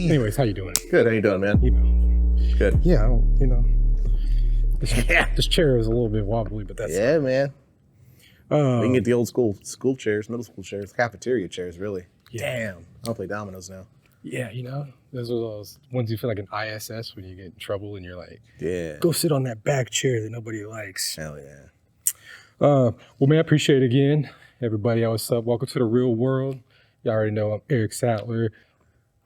Anyways, how you doing? Good. How you doing, man? You know. Good. Yeah, you know. This chair is a little bit wobbly, but that's man. We can get the old school chairs, middle school chairs, cafeteria chairs, really. Yeah. Damn. I'll play dominoes now. Yeah, you know, those are those ones you feel like an ISS when you get in trouble and you're like, Yeah. go sit on that back chair that nobody likes. Hell yeah. Well, man, I appreciate it again. Everybody, what's up? Welcome to the real world. Y'all already know I'm Eric Sattler,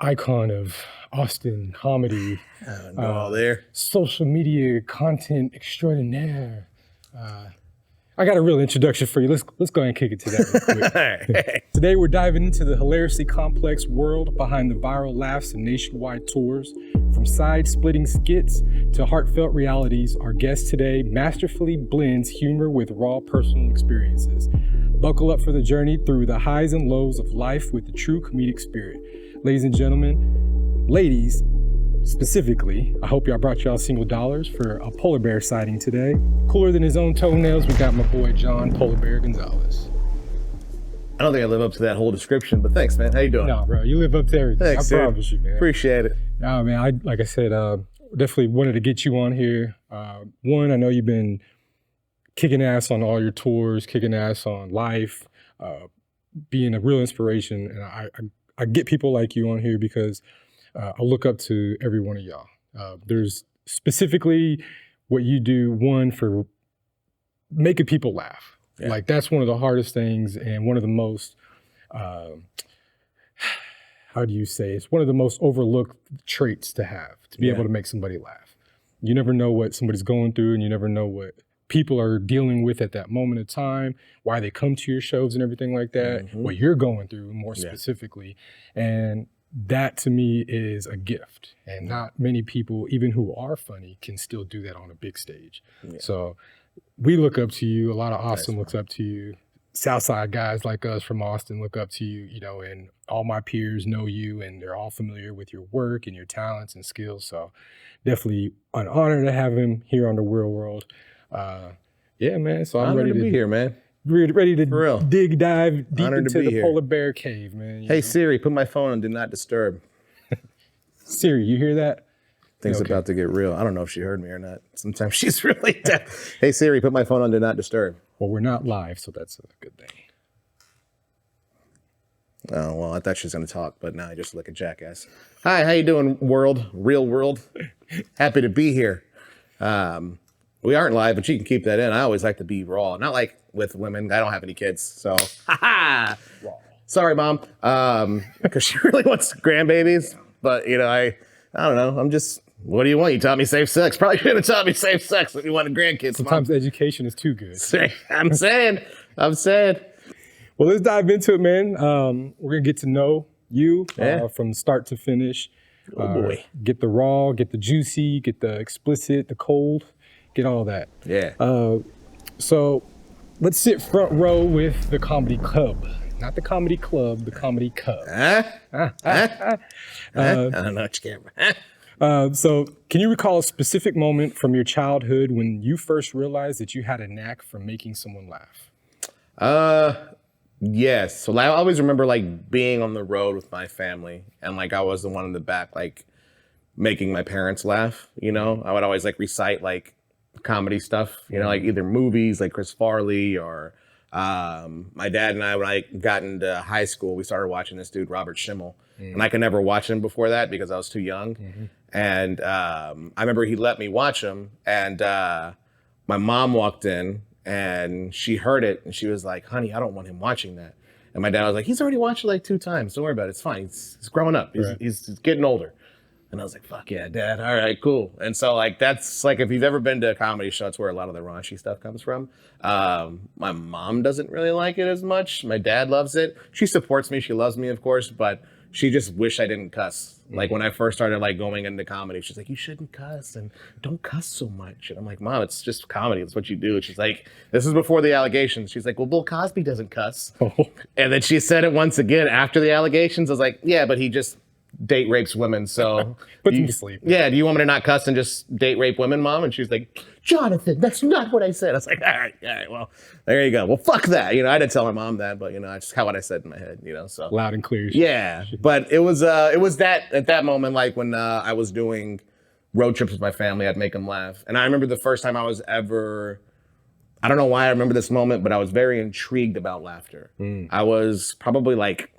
icon of Austin comedy. All there. Social media content extraordinaire. I got a real introduction for you. Let's go ahead and kick it to that real quick. Today we're diving into the hilariously complex world behind the viral laughs and nationwide tours. From side-splitting skits to heartfelt realities, our guest today masterfully blends humor with raw personal experiences. Buckle up for the journey through the highs and lows of life with the true comedic spirit. Ladies and gentlemen, ladies, specifically, I hope y'all brought y'all single dollars for a polar bear sighting today. Cooler than his own toenails, we got my boy John Polar Bear Gonzalez. I don't think I live up to that whole description, but thanks, man. How you doing? No, bro, you live up to everything. Thanks, I promise you, man. Appreciate it. No, man, like I said, definitely wanted to get you on here. One, I know you've been kicking ass on all your tours, kicking ass on life, being a real inspiration. And I get people like you on here because I look up to every one of y'all. There's specifically what you do, one, for making people laugh. Yeah. Like that's one of the hardest things and one of the most, how do you say, it's one of the most overlooked traits to have, to be able to make somebody laugh. You never know what somebody's going through and you never know what people are dealing with at that moment of time, why they come to your shows and everything like that, what you're going through more specifically. And that to me is a gift, and not many people, even who are funny, can still do that on a big stage. So we look up to you. A lot of Austin looks up to you. Southside guys like us from Austin look up to you, you know, and all my peers know you and they're all familiar with your work and your talents and skills. So definitely an honor to have him here on the Real World. Yeah, man. So I'm ready to be here, man. Ready to dive deep Honored into the here. polar bear cave, man. Hey, Siri, put my phone on Do Not Disturb. Siri, you hear that? Things about to get real. I don't know if she heard me or not. Sometimes she's really deaf. Hey, Siri, put my phone on Do Not Disturb. Well, we're not live, so that's a good thing. Oh, well, I thought she was going to talk, but now I just look at jackass. Hi, how you doing, world? Real world? Happy to be here. We aren't live, but you can keep that in. I always like to be raw. Not like with women. I don't have any kids, so. Sorry, Mom. Because she really wants grandbabies. But, you know, I don't know. I'm just, what do you want? You taught me safe sex. Probably should have taught me safe sex if you wanted grandkids. Sometimes education is too good. I'm saying. Well, let's dive into it, man. We're going to get to know you from start to finish. Oh, boy. Get the raw, get the juicy, get the explicit, the cold, get all that. Yeah. So let's sit front row with the Comedy Cub. Not the Comedy Club, the Comedy Cub. I don't know what you care. So can you recall a specific moment from your childhood when you first realized that you had a knack for making someone laugh? Yes. So I always remember like being on the road with my family and like I was the one in the back like making my parents laugh, you know? I would always like recite like comedy stuff, you know, like either movies like Chris Farley or my dad and I, when I got into high school, we started watching this dude, Robert Schimmel. And I could never watch him before that because I was too young. And I remember he let me watch him and my mom walked in and she heard it and she was like, honey, I don't want him watching that. And my dad was like, he's already watched it like 2 times. Don't worry about it. It's fine. He's growing up. He's getting older. And I was like, fuck yeah, Dad. All right, cool. And so like, that's like, if you've ever been to a comedy show, that's where a lot of the raunchy stuff comes from. My mom doesn't really like it as much. My dad loves it. She supports me. She loves me, of course, but she just wished I didn't cuss. Like when I first started like going into comedy, she's like, you shouldn't cuss and don't cuss so much. And I'm like, Mom, it's just comedy. It's what you do. And she's like, this is before the allegations. She's like, well, Bill Cosby doesn't cuss. And then she said it once again after the allegations. I was like, yeah, but he just date rapes women. So Put them to sleep. Yeah, do you want me to not cuss and just date rape women, Mom? And she's like, Jonathan, that's not what I said. I was like, all right, well, there you go. Well, fuck that. I had to tell my mom that, but I just how what I said in my head, so Loud and clear. yeah. But it was that at that moment, like when I was doing road trips with my family, I'd make them laugh. And I remember the first time I was ever, I don't know why I remember this moment, but I was very intrigued about laughter. I was probably like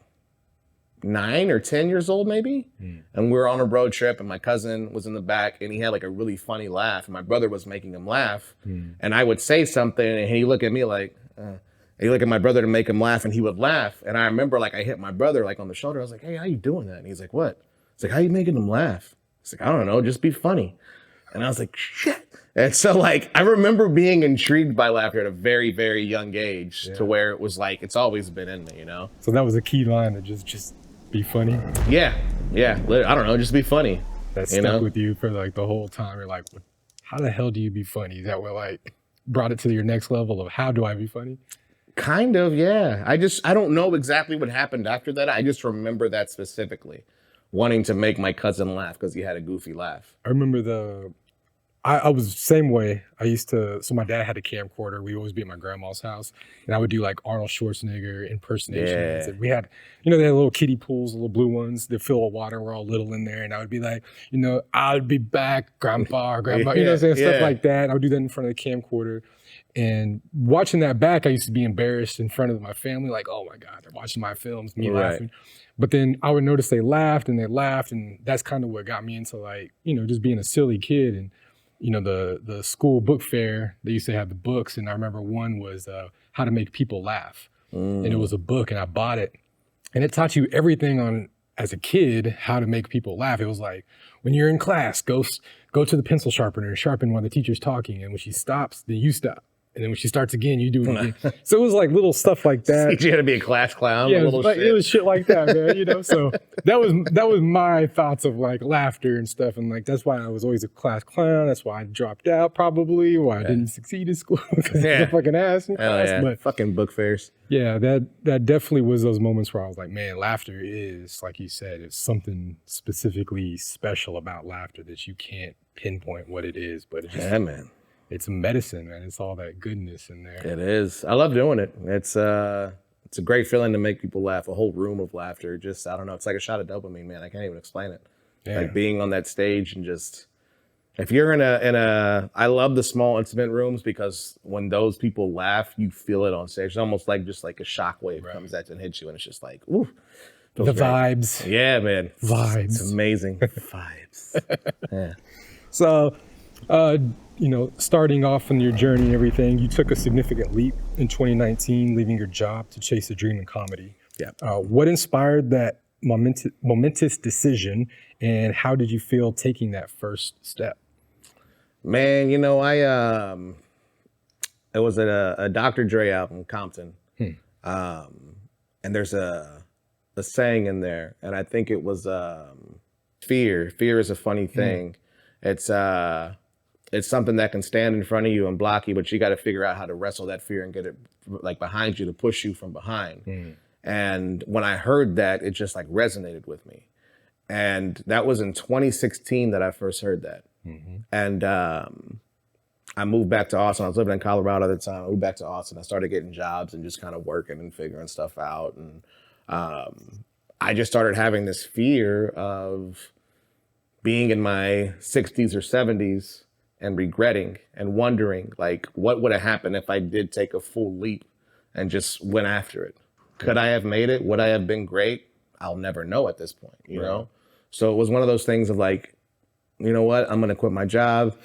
9 or 10 years old maybe. And we were on a road trip and my cousin was in the back and he had like a really funny laugh and my brother was making him laugh. And I would say something and he'd look at me like, and he'd look at my brother to make him laugh and he would laugh. And I remember like I hit my brother like on the shoulder. I was like, hey, how you doing that? And he's like, what? It's like, how you making him laugh? It's like, I don't know, just be funny. And I was like, shit. And so like, I remember being intrigued by laughter at a very, very young age to where it was like, it's always been in me, So that was a key line to just be funny. Yeah. I don't know, just be funny. That stuck with you for like the whole time. You're like, how the hell do you be funny? Is that what like brought it to your next level of how do I be funny? Kind of, yeah. I don't know exactly what happened after that. I just remember that specifically. Wanting to make my cousin laugh because he had a goofy laugh. I remember I was the same way. So my dad had a camcorder. We'd always be at my grandma's house and I would do like Arnold Schwarzenegger impersonations. And we had, they had little kiddie pools, little blue ones that fill with water. We're all little in there. And I would be like, I'll be back, grandpa or grandma, stuff like that. I would do that in front of the camcorder. And watching that back, I used to be embarrassed in front of my family. Like, oh my God, they're watching my films, me laughing. But then I would notice they laughed. And that's kind of what got me into like, just being a silly kid. And, the school book fair, they used to have the books. And I remember one was How to Make People Laugh. And it was a book and I bought it. And it taught you everything on, as a kid, how to make people laugh. It was like, when you're in class, go to the pencil sharpener and sharpen while the teacher's talking. And when she stops, then you stop. And then when she starts again, you do it again. So it was like little stuff like that. Teach you how to be a class clown. Yeah, it was shit like that, man. So that was my thoughts of like laughter and stuff. And like, that's why I was always a class clown. That's why I dropped out probably, why I didn't succeed in school because I was a fucking ass in class. But fucking book fairs. Yeah, that definitely was those moments where I was like, man, laughter is, like you said, it's something specifically special about laughter that you can't pinpoint what it is, but it's just, man. It's medicine, man. It's all that goodness in there. It is. I love doing it. It's a great feeling to make people laugh. A whole room of laughter. Just, I don't know. It's like a shot of dopamine, man. I can't even explain it. Yeah. Like being on that stage and just, if you're in a, I love the small intimate rooms because when those people laugh, you feel it on stage. It's almost like just like a shockwave comes at you and hits you, and it's just like, ooh. The vibes. Yeah, man. Vibes. It's amazing. Vibes. Yeah. So, starting off on your journey and everything, you took a significant leap in 2019, leaving your job to chase a dream in comedy. Yeah. What inspired that momentous decision, and how did you feel taking that first step? Man, it was at a Dr. Dre album, Compton. And there's a saying in there, and I think it was fear. Fear is a funny thing. It's something that can stand in front of you and block you, but you got to figure out how to wrestle that fear and get it like behind you to push you from behind. And when I heard that, it just like resonated with me. And that was in 2016 that I first heard that. And I moved back to Austin. I was living in Colorado at the time. I moved back to Austin. I started getting jobs and just kind of working and figuring stuff out. And I just started having this fear of being in my 60s or 70s and regretting and wondering like what would have happened if I did take a full leap and just went after it. Could I have made it? Would I have been great? I'll never know at this point, you know? So it was one of those things of like, you know what? I'm going to quit my job.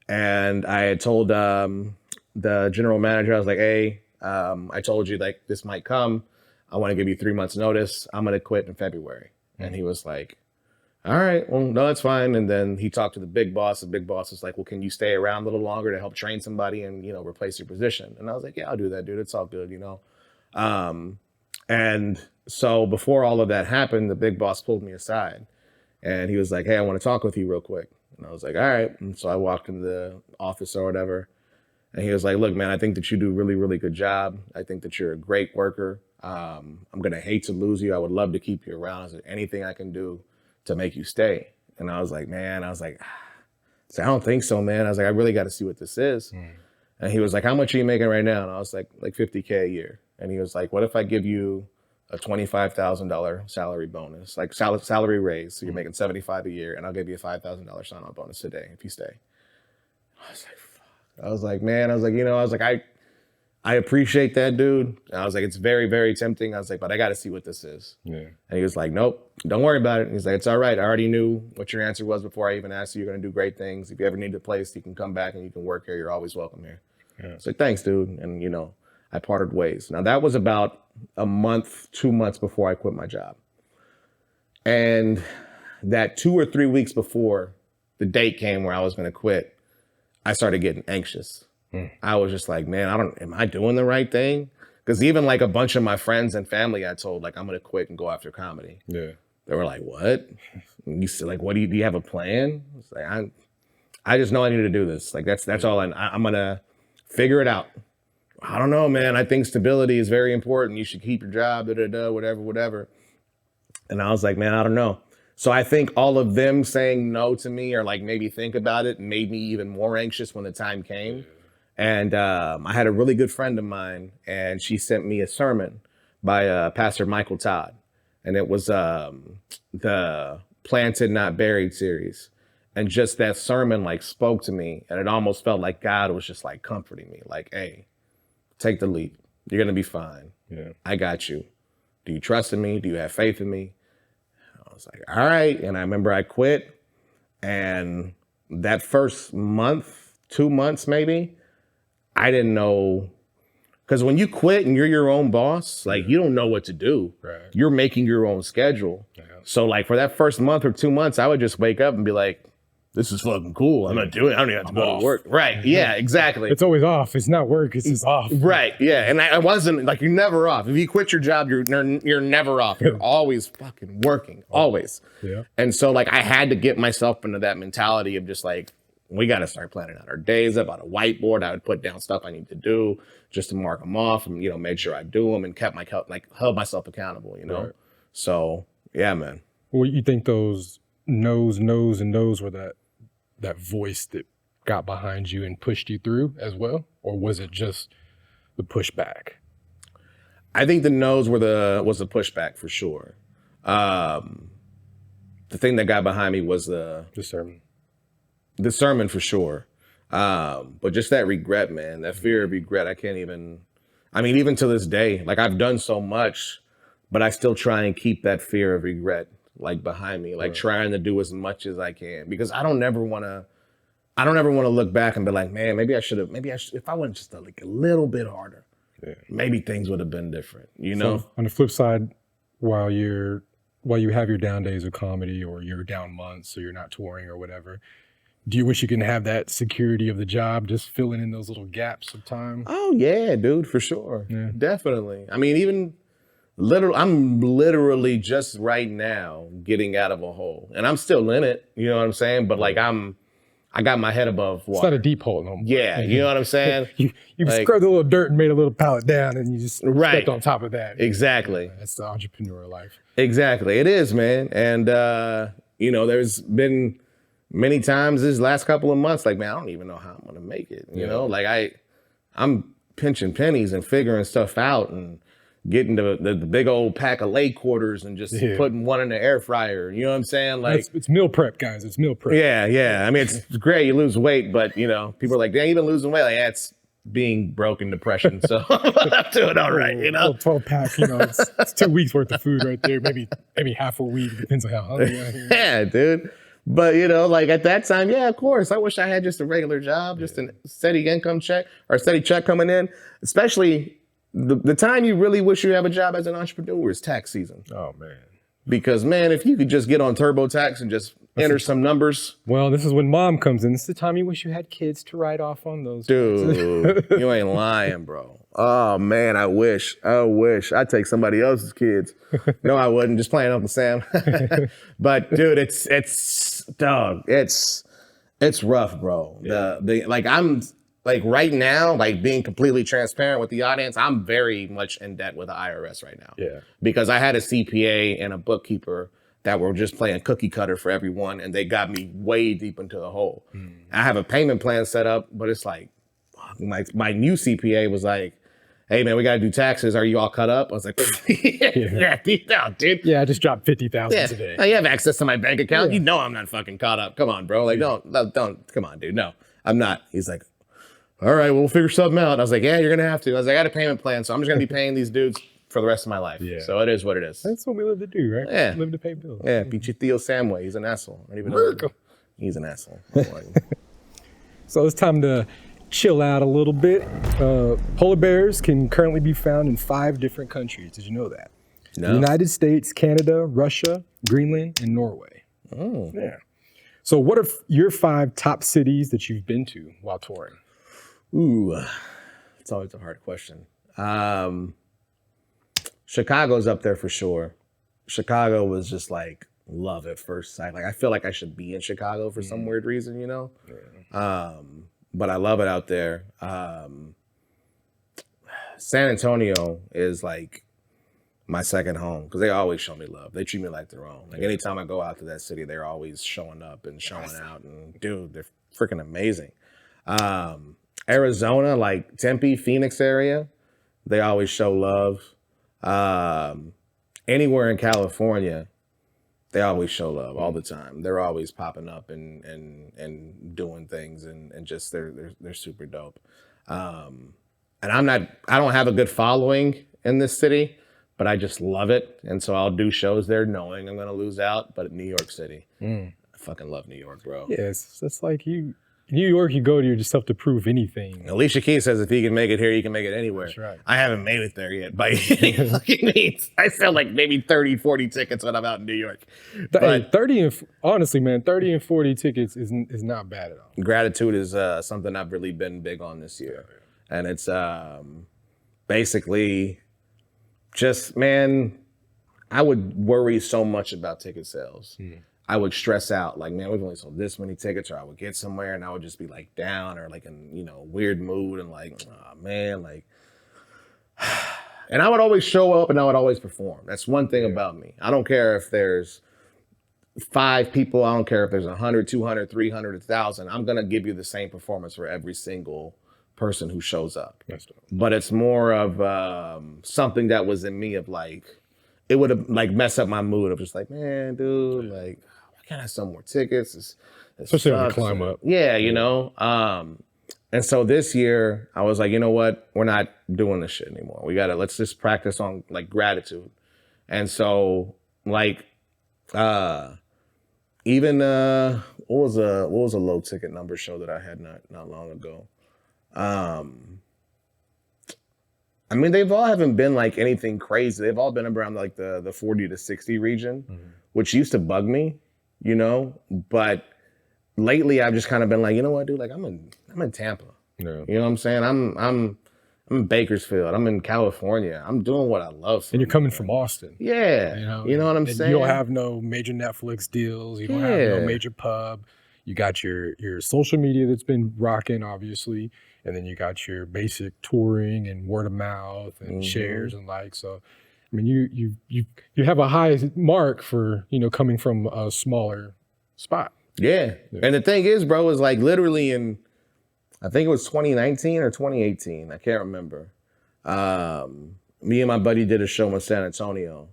And I had told the general manager, I was like, hey, I told you like this might come. I want to give you 3 months notice. I'm going to quit in February. And he was like, all right, well, no, that's fine. And then he talked to the big boss. The big boss was like, well, can you stay around a little longer to help train somebody and, replace your position? And I was like, yeah, I'll do that, dude. It's all good, And so before all of that happened, the big boss pulled me aside and he was like, hey, I want to talk with you real quick. And I was like, all right. And so I walked into the office or whatever. And he was like, look, man, I think that you do a really, really good job. I think that you're a great worker. I'm going to hate to lose you. I would love to keep you around. Is there anything I can do to make you stay. And I was like, I don't think so, man. I was like, I really got to see what this is. And he was like, how much are you making right now? And I was like 50K a year. And he was like, what if I give you a $25,000 salary bonus, like salary raise? So you're making 75 a year, and I'll give you a $5,000 sign-on bonus today if you stay. I was like, fuck. I was like, man, I appreciate that, dude. And I was like, it's very, very tempting. I was like, but I got to see what this is. Yeah. And he was like, nope, don't worry about it. And he's like, it's all right. I already knew what your answer was before I even asked you. You're going to do great things. If you ever need a place, you can come back and you can work here. You're always welcome here. Yeah. It's like, thanks, dude. And, you know, I parted ways. Now, that was about a month, 2 months before I quit my job. And that 2 or 3 weeks before the date came where I was going to quit, I started getting anxious. I was just like, man, am I doing the right thing? Because even like a bunch of my friends and family, I told, like, I'm going to quit and go after comedy. Yeah. They were like, what? And you said, like, what do you have a plan? It's like, I just know I need to do this. Like, that's all I'm going to figure it out. I don't know, man. I think stability is very important. You should keep your job, whatever. And I was like, man, I don't know. So I think all of them saying no to me or like maybe think about it made me even more anxious when the time came. And I had a really good friend of mine, and she sent me a sermon by Pastor Michael Todd. And it was the Planted Not Buried series. And just that sermon like spoke to me, and it almost felt like God was just like comforting me. Like, hey, take the leap. You're going to be fine. Yeah. I got you. Do you trust in me? Do you have faith in me? I was like, all right. And I remember I quit. And that first month, 2 months maybe, I didn't know. Because when you quit and you're your own boss, like you don't know what to do. Right. You're making your own schedule. Yeah. So like for that first month or 2 months, I would just wake up and be like, this is fucking cool. I'm not doing it. I don't even have to go to work. Right. Yeah, exactly. It's always off. It's not work. It's just off. Right. Yeah. And I wasn't like, you're never off. If you quit your job, you're never off. You're always fucking working. Always. Yeah. And so like I had to get myself into that mentality of just like, we got to start planning out our days up on a whiteboard. I would put down stuff I need to do just to mark them off and, you know, make sure I do them and held myself accountable, you know? Right. So yeah, man. Well, you think those no's were that voice that got behind you and pushed you through as well? Or was it just the pushback? I think the no's was the pushback for sure. The thing that got behind me was the sermon. The sermon for sure. But just that regret, man, that fear of regret, even to this day, like I've done so much, but I still try and keep that fear of regret like behind me, like trying to do as much as I can, because I don't ever want to look back and be like, man, maybe I should, if I went just like a little bit harder, maybe things would have been different, you know? So on the flip side, while you have your down days of comedy or your down months or you're not touring or whatever, do you wish you can have that security of the job, just filling in those little gaps of time? Oh yeah, dude, for sure. Yeah. Definitely. I mean, I'm literally just right now getting out of a hole, and I'm still in it. You know what I'm saying? But like I got my head above water. It's not a deep hole no more. Yeah, you know what I'm saying? you like, scrubbed a little dirt and made a little pallet down, and you just stepped on top of that. Exactly. That's the entrepreneur life. Exactly. It is, man. And you know, there's been many times this last couple of months, like, man, I don't even know how I'm gonna make it. You know, like I'm pinching pennies and figuring stuff out and getting the big old pack of lay quarters and just putting one in the air fryer. You know what I'm saying? Like it's meal prep, guys. It's meal prep. Yeah. I mean, it's great. You lose weight, but you know, people are like, dang, you've been losing weight. Like, yeah, it's being broke in depression. So I'm doing all right, you know? 12 pack, you know, it's 2 weeks worth of food right there. Maybe half a week. Depends on how hungry I am. Yeah, dude. But, you know, like at that time, yeah, of course, I wish I had just a regular job, just a steady income check or a steady check coming in, especially the time you really wish you have a job as an entrepreneur is tax season. Oh, man. Because, man, if you could just get on TurboTax and just enter some numbers. Well, this is when mom comes in. This is the time you wish you had kids to write off on those. Dude, you ain't lying, bro. Oh, man, I wish. I'd take somebody else's kids. No, I wouldn't. Just playing Uncle Sam. But, dude, it's rough, bro. Yeah. I'm like right now, like being completely transparent with the audience, I'm very much in debt with the IRS right now. Yeah. Because I had a CPA and a bookkeeper that were just playing cookie cutter for everyone, and they got me way deep into the hole. I have a payment plan set up, but it's like, my new CPA was like, hey man, we gotta do taxes. Are you all cut up? I was like, yeah, deep down, dude. Yeah, I just dropped 50,000 today. You have access to my bank account. You know I'm not fucking caught up. Come on, bro. Like, don't, come on, dude. No, I'm not. He's like, all right, we'll figure something out. And I was like, yeah, you're gonna have to. I was like, I got a payment plan, so I'm just gonna be paying these dudes for the rest of my life. Yeah. So it is what it is. That's what we live to do, right? Yeah. Live to pay bills. Yeah, Pinche Theo Samway. He's an asshole. I don't even know. He's an asshole. So it's time to chill out a little bit. Polar bears can currently be found in 5 different countries. Did you know that? No. The United States, Canada, Russia, Greenland, and Norway. Oh. Yeah. So what are your 5 top cities that you've been to while touring? Ooh, it's always a hard question. Chicago's up there for sure. Chicago was just like love at first sight. Like I feel like I should be in Chicago for some weird reason, you know? Yeah. But I love it out there. San Antonio is like my second home because they always show me love. They treat me like their own. Like anytime I go out to that city, they're always showing up and showing out. And dude, they're freaking amazing. Arizona, like Tempe, Phoenix area, they always show love. Anywhere in California, they always show love all the time. They're always popping up and doing things and just they're super dope. And I don't have a good following in this city, but I just love it. And so I'll do shows there knowing I'm gonna lose out. But New York City, I fucking love New York, bro. Yeah, it's like New York, you go to yourself to prove anything. Alicia Keys says if he can make it here, you can make it anywhere. That's right. I haven't made it there yet by any fucking means. I sell like maybe 30, 40 tickets when I'm out in New York. But 30 and honestly, man, 30 and 40 tickets is not bad at all. Gratitude is something I've really been big on this year. And it's basically just, man, I would worry so much about ticket sales. I would stress out like, man, we've only sold this many tickets, or I would get somewhere and I would just be like down or like in, weird mood and like, oh man, like, and I would always show up and I would always perform. That's one thing about me. I don't care if there's 5 people. I don't care if there's 100, 200, 300, 1,000. I'm going to give you the same performance for every single person who shows up. But it's more of something that was in me of like, it would have like messed up my mood of just like, man, dude, like, why can't I sell more tickets? Especially when you climb up. Yeah, and so this year I was like, you know what? We're not doing this shit anymore. Let's just practice on like gratitude. And so like, even what was a low ticket number show that I had not long ago? I mean, they've all haven't been like anything crazy. They've all been around like the 40 to 60 region, which used to bug me, but lately I've just kind of been like, you know what, dude, like I'm in Tampa. Yeah. You know what I'm saying? I'm in Bakersfield. I'm in California. I'm doing what I love. And you're coming from Austin. Yeah. You know what I'm saying? You don't have no major Netflix deals. You don't have no major pub. You got your social media that's been rocking, obviously. And then you got your basic touring and word of mouth and shares and likes. So, I mean, you have a high mark for, coming from a smaller spot. Yeah. And the thing is, bro, is like literally in, I think it was 2019 or 2018. I can't remember. Me and my buddy did a show in San Antonio.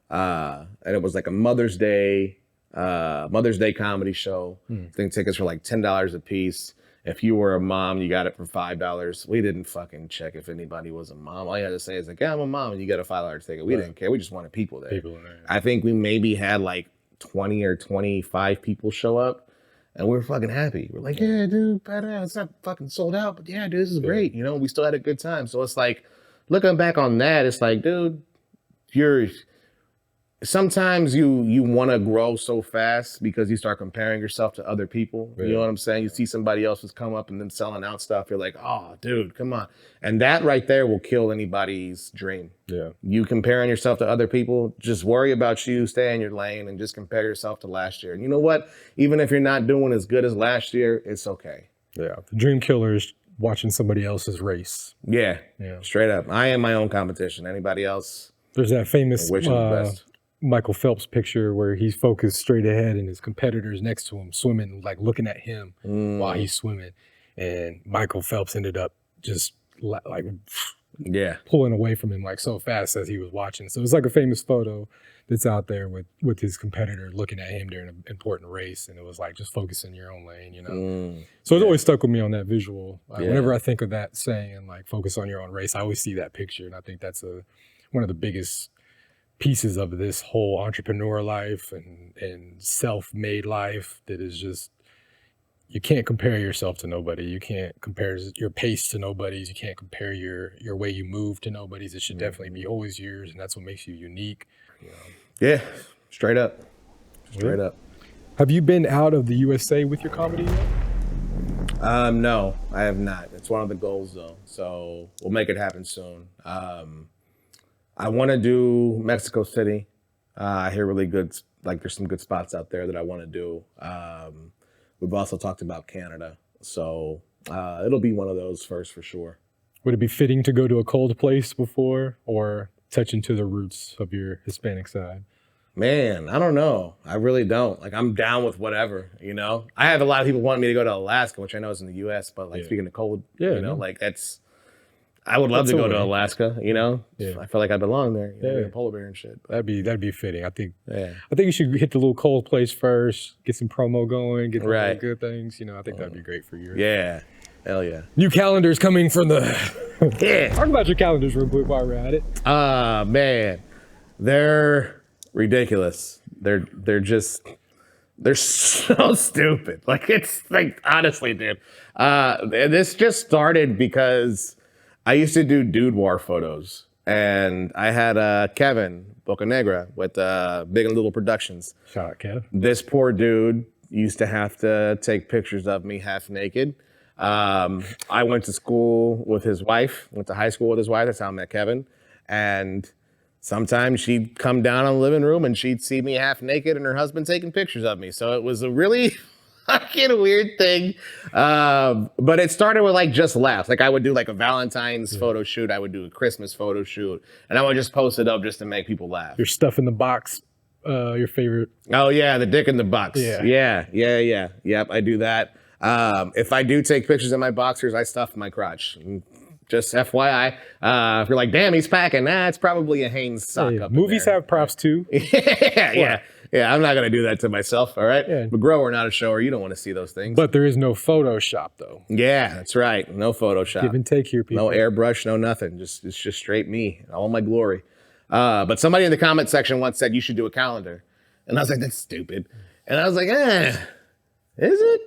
And it was like a Mother's Day comedy show. I think tickets were like $10 a piece. If you were a mom, you got it for $5. We didn't fucking check if anybody was a mom. All you had to say is like, yeah, I'm a mom, and you got a $5 ticket. We didn't care. We just wanted people there. I think we maybe had like 20 or 25 people show up, and we were fucking happy. We're like, yeah, dude, badass. It's not fucking sold out, but yeah, dude, this is great. We still had a good time. So it's like, looking back on that, it's like, dude, sometimes you want to grow so fast because you start comparing yourself to other people. You know what I'm saying? You see somebody else has come up and then selling out stuff. You're like, oh, dude, come on. And that right there will kill anybody's dream. Yeah. You comparing yourself to other people, just worry about you, stay in your lane, and just compare yourself to last year. And you know what? Even if you're not doing as good as last year, it's okay. Yeah. The dream killer is watching somebody else's race. Yeah. Straight up. I am my own competition. Anybody else? There's that famous Michael Phelps picture where he's focused straight ahead and his competitor's next to him swimming, like looking at him while he's swimming. And Michael Phelps ended up just like pulling away from him like so fast as he was watching. So it's like a famous photo that's out there with his competitor looking at him during an important race. And it was like, just focus in your own lane, you know? So it's always stuck with me on that visual. Whenever I think of that saying, like, focus on your own race, I always see that picture. And I think that's one of the biggest pieces of this whole entrepreneur life and self-made life that is just, you can't compare yourself to nobody. You can't compare your pace to nobody's. You can't compare your way you move to nobody's. It should definitely be always yours, and that's what makes you unique. You know? Yeah, straight up. Straight up. Have you been out of the USA with your comedy yet? No, I have not. It's one of the goals though, so we'll make it happen soon. I want to do Mexico City. I hear really good, like there's some good spots out there that I want to do. We've also talked about Canada, so it'll be one of those first for sure. Would it be fitting to go to a cold place before, or touch into the roots of your Hispanic side? Man, I don't know. I really don't. Like, I'm down with whatever, you know? I have a lot of people wanting me to go to Alaska, which I know is in the U.S., but like speaking of cold, you know, like I would love to go to Alaska, you know? I feel like I belong there, you know, a polar bear and shit. But that'd be fitting. I think you should hit the little cold place first, get some promo going, get the good things. You know, I think that'd be great for you. Yeah. Hell yeah. New calendars coming from the Talk about your calendars real quick while we're at it. Man. They're ridiculous. They're so stupid. Like, it's like, honestly, dude. This just started because I used to do Dude War photos, and I had Kevin Bocanegra with Big and Little Productions. Shout out, Kev. This poor dude used to have to take pictures of me half naked. I went to school with his wife, went to high school with his wife. That's how I met Kevin. And sometimes she'd come down in the living room and she'd see me half naked and her husband taking pictures of me. So it was a really fucking weird thing. But it started with like just laughs. Like, I would do like a Valentine's photo shoot. I would do a Christmas photo shoot. And I would just post it up just to make people laugh. Your stuff in the box, your favorite. Oh yeah, the dick in the box. Yeah. Yep, I do that. If I do take pictures in my boxers, I stuff my crotch. Just FYI. If you're like, damn, he's packing, it's probably a Hanes sock up movies have props too. Yeah, I'm not going to do that to myself, all right? I'm a grower, not a shower. You don't want to see those things. But there is no Photoshop, though. Yeah, that's right. No Photoshop. Give and take here, people. No airbrush, no nothing. It's just straight me, all my glory. But somebody in the comment section once said you should do a calendar. And I was like, that's stupid. And I was like, is it?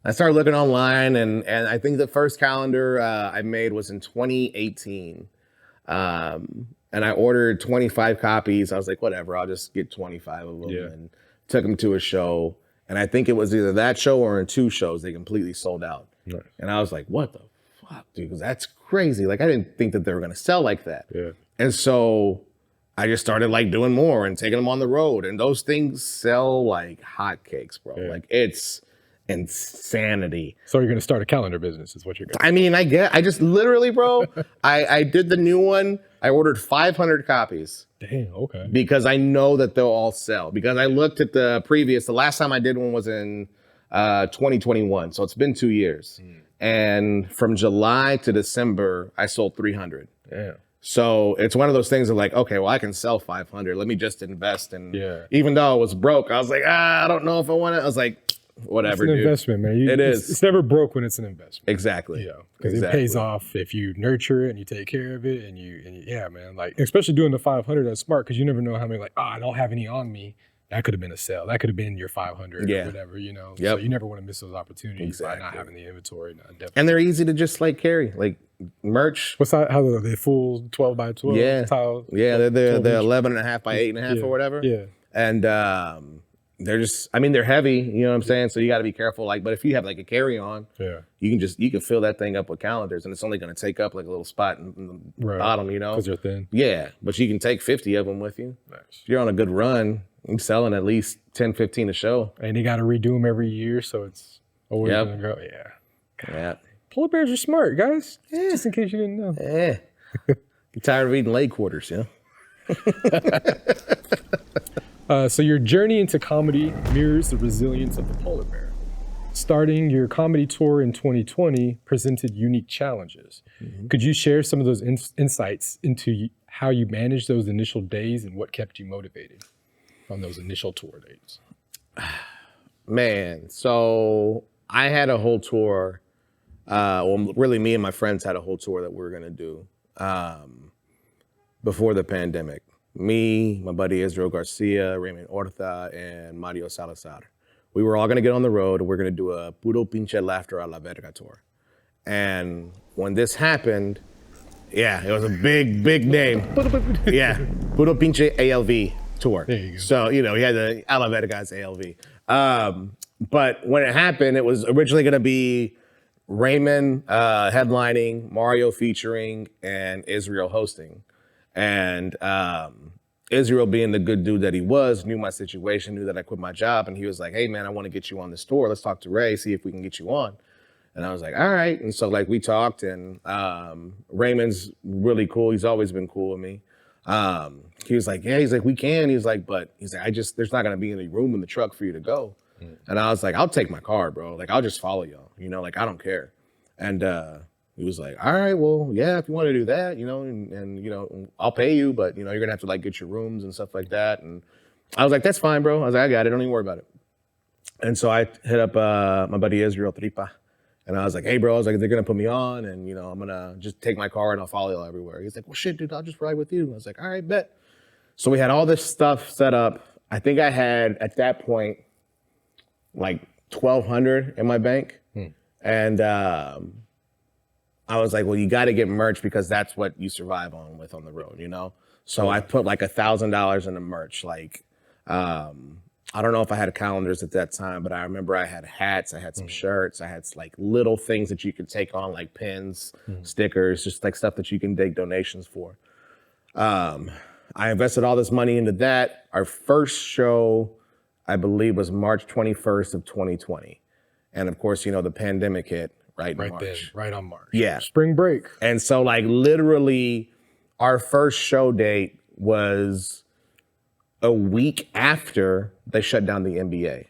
I started looking online, and I think the first calendar I made was in 2018. And I ordered 25 copies. I was like, whatever, I'll just get 25 of them. And took them to a show. And I think it was either that show or in 2 shows, they completely sold out. Nice. And I was like, what the fuck, dude? Because that's crazy. Like, I didn't think that they were going to sell like that. Yeah. And so I just started like doing more and taking them on the road. And those things sell like hotcakes, bro. Yeah. Like, it's insanity. So you're going to start a calendar business is what you're going to do. I mean, I just literally, bro, I did the new one. I ordered 500 copies. Damn, okay. Because I know that they'll all sell. Because I looked at the last time I did one was in 2021. So it's been 2 years. And from July to December, I sold 300. Yeah. So it's one of those things of like, okay, well, I can sell 500. Let me just invest. And even though I was broke, I was like, I don't know if I want to. I was like, whatever, it's an investment, man. It is. It's never broke when it's an investment. Exactly. Yeah, because it pays off if you nurture it and you take care of it, and you yeah, man. Like, especially doing the 500, that's smart because you never know how many. Like, I don't have any on me. That could have been a sale. That could have been your 500 or whatever, you know. So you never want to miss those opportunities by not having the inventory. No, and they're easy to just like carry, like merch. What's that? How are they? Full 12 by 12 tile? Yeah, they're 11.5 by 8.5 or whatever. Yeah, and they're just, I mean, they're heavy, you know what I'm saying? So you got to be careful. Like, but if you have like a carry-on, you can fill that thing up with calendars, and it's only going to take up like a little spot in the bottom, you know? Because they're thin. Yeah, but you can take 50 of them with you. Nice. If you're on a good run, you're selling at least 10, 15 a show. And you got to redo them every year, so it's always going to go. Yeah. Yeah. Polar bears are smart, guys. Yeah. Just in case you didn't know. Yeah. You're tired of eating leg quarters, you know? So your journey into comedy mirrors the resilience of the polar bear. Starting your comedy tour in 2020 presented unique challenges. Could you share some of those insights into how you managed those initial days and what kept you motivated on those initial tour dates? Man, so I had a whole tour. Well, really, me and my friends had a whole tour that we were gonna do before the pandemic. Me, my buddy Isreal, Garcia, Raymond Orta, and Mario Salazar. We were all gonna get on the road and we're gonna do a Puro Pinche Laughter a la Verga tour. And when this happened, yeah, it was a big name. Yeah, Puro Pinche ALV tour. There you go. So, you know, he had the a la Verga's ALV. But when it happened, it was originally gonna be Raymond headlining, Mario featuring, and Isreal hosting. And Isreal, being the good dude that he was, knew my situation, knew that I quit my job, and he was like, hey man, I want to get you on this tour. Let's talk to Ray, see if we can get you on. And I was like, all right. And so like we talked, and Raymond's really cool. He's always been cool with me. He was like, yeah, he's like, we can. He's like, there's not gonna be any room in the truck for you to go. And I was like, I'll take my car, bro. Like, I'll just follow y'all, you know, like, I don't care. And he was like, all right, well, yeah, if you want to do that, you know, and you know, I'll pay you, but, you know, you're going to have to, like, get your rooms and stuff like that. And I was like, that's fine, bro. I was like, I got it. Don't even worry about it. And so I hit up my buddy Isreal, Tripa. And I was like, hey, bro, I was like, they're going to put me on, and, you know, I'm going to just take my car and I'll follow y'all everywhere. He's like, well, shit, dude, I'll just ride with you. I was like, all right, bet. So we had all this stuff set up. I think I had, at that point, like $1,200 in my bank. And I was like, well, you got to get merch because that's what you survive on the road, you know? So I put like $1,000 in the merch. Like, I don't know if I had calendars at that time, but I remember I had hats, I had some shirts, I had like little things that you could take on, like pins, stickers, just like stuff that you can take donations for. I invested all this money into that. Our first show, I believe, was March 21st of 2020. And of course, you know, the pandemic hit right in March. Then, right on March. Yeah. Spring break. And so like literally our first show date was a week after they shut down the NBA.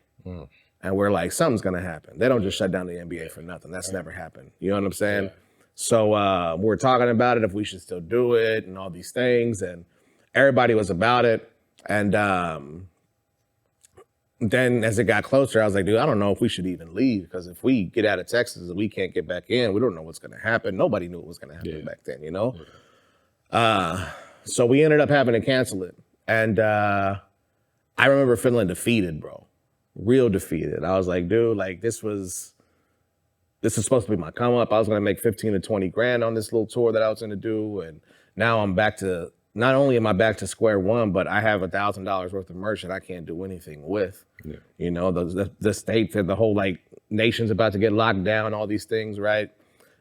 And we're like, something's gonna happen. They don't just shut down the NBA for nothing. That's never happened. You know what I'm saying? Yeah. So we're talking about it, if we should still do it and all these things. And everybody was about it. And then as it got closer, I was like, dude, I don't know if we should even leave, because if we get out of Texas and we can't get back in, we don't know what's going to happen. Nobody knew what was going to happen back then, you know? So we ended up having to cancel it. And I remember feeling defeated, bro. Real defeated. I was like, dude, like this is supposed to be my come up. I was going to make 15 to 20 grand on this little tour that I was going to do. And now I'm back to, not only am I back to square one, but I have $1,000 worth of merch that I can't do anything with. Yeah. You know, the states and the whole like nation's about to get locked down, all these things, right?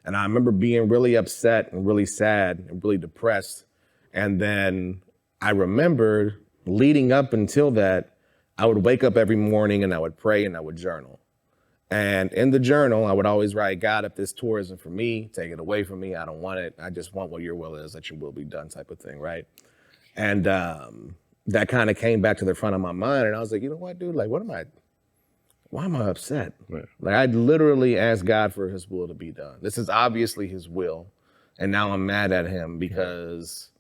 And I remember being really upset and really sad and really depressed. And then I remembered leading up until that, I would wake up every morning and I would pray and I would journal. And in the journal, I would always write, God, if this tour isn't for me, take it away from me. I don't want it. I just want what your will is, that your will be done type of thing, right? And that kind of came back to the front of my mind. And I was like, you know what, dude? Like, why am I upset? Right. Like, I literally asked God for his will to be done. This is obviously his will. And now I'm mad at him because,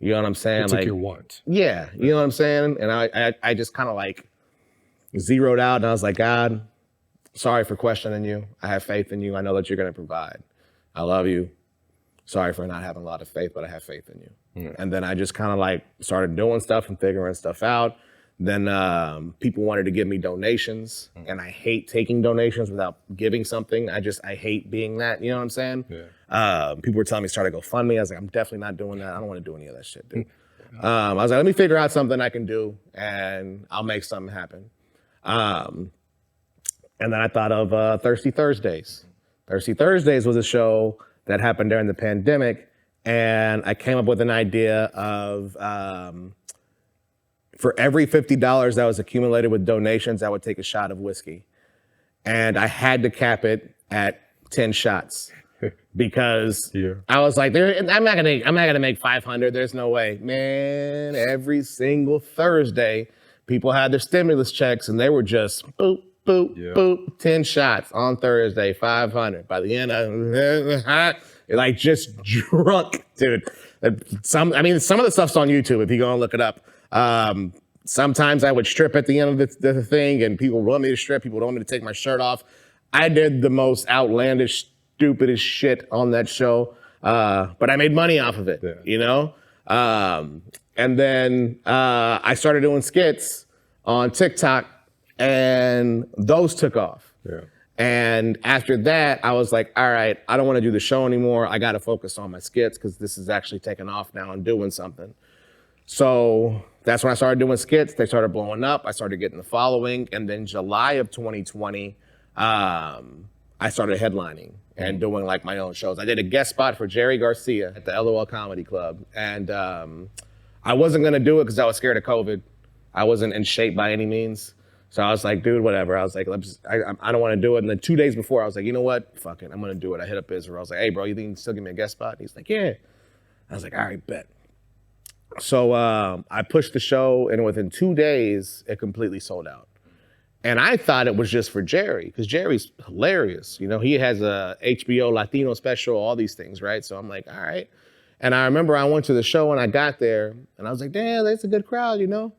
you know what I'm saying? It's like your want. Yeah, you know what I'm saying? And I just kind of like zeroed out and I was like, God, sorry for questioning you. I have faith in you. I know that you're going to provide. I love you. Sorry for not having a lot of faith, but I have faith in you. And then I just kind of like started doing stuff and figuring stuff out. Then people wanted to give me donations, and I hate taking donations without giving something. I hate being that, you know what I'm saying? Yeah. People were telling me start a GoFundMe. I was like, I'm definitely not doing that. I don't want to do any of that shit, dude. I was like, let me figure out something I can do, and I'll make something happen. And then I thought of Thirsty Thursdays. Thirsty Thursdays was a show that happened during the pandemic, and I came up with an idea of for every $50 that was accumulated with donations, I would take a shot of whiskey. And I had to cap it at 10 shots because I was like, I'm not gonna make 500. There's no way, man. Every single Thursday, people had their stimulus checks and they were just boop, boop, boop, 10 shots on Thursday, 500. By the end of like just drunk, dude. Some of the stuff's on YouTube if you go and look it up. Sometimes I would strip at the end of the thing and people want me to strip, people want me to take my shirt off. I did the most outlandish, stupidest shit on that show. But I made money off of it, you know? And then I started doing skits on TikTok and those took off. Yeah. And after that, I was like, all right, I don't want to do the show anymore. I got to focus on my skits because this is actually taking off now and doing something. So that's when I started doing skits. They started blowing up. I started getting the following. And then July of 2020, I started headlining and doing like my own shows. I did a guest spot for Jerry Garcia at the LOL Comedy Club. And I wasn't going to do it because I was scared of COVID. I wasn't in shape by any means. So I was like, dude, whatever. I was like, I don't want to do it. And then 2 days before, I was like, you know what? Fuck it. I'm going to do it. I hit up Isreal. I was like, hey, bro, you think you can still give me a guest spot? And he's like, yeah. I was like, all right, bet. So I pushed the show, and within 2 days, it completely sold out. And I thought it was just for Jerry, because Jerry's hilarious. You know, he has a HBO Latino special, all these things, right? So I'm like, all right. And I remember I went to the show and I got there, and I was like, damn, that's a good crowd, you know?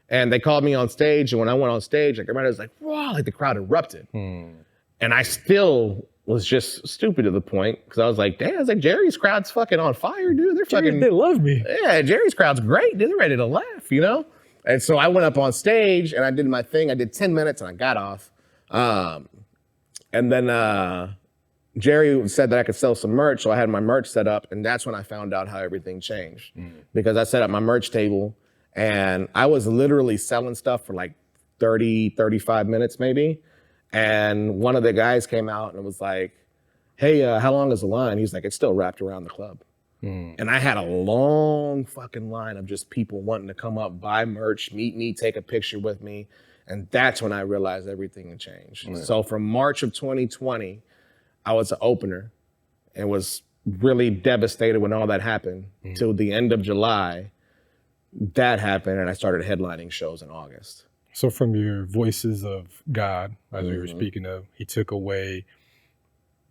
And they called me on stage, and when I went on stage, like everybody was like, wow, like the crowd erupted. And I still was just stupid to the point, because I was like, damn, I was like, Jerry's crowd's fucking on fire, dude. They're fucking, they love me. Yeah, Jerry's crowd's great, dude. They're ready to laugh, you know? And so I went up on stage and I did my thing. I did 10 minutes and I got off. And then Jerry said that I could sell some merch, so I had my merch set up, and that's when I found out how everything changed. Because I set up my merch table, and I was literally selling stuff for like 30, 35 minutes maybe. And one of the guys came out and was like, hey, how long is the line? He's like, it's still wrapped around the club. And I had a long fucking line of just people wanting to come up, buy merch, meet me, take a picture with me. And that's when I realized everything had changed. So from March of 2020, I was an opener and was really devastated when all that happened. Till the end of July, that happened, and I started headlining shows in August. So from your voices of God, as we were speaking of, he took away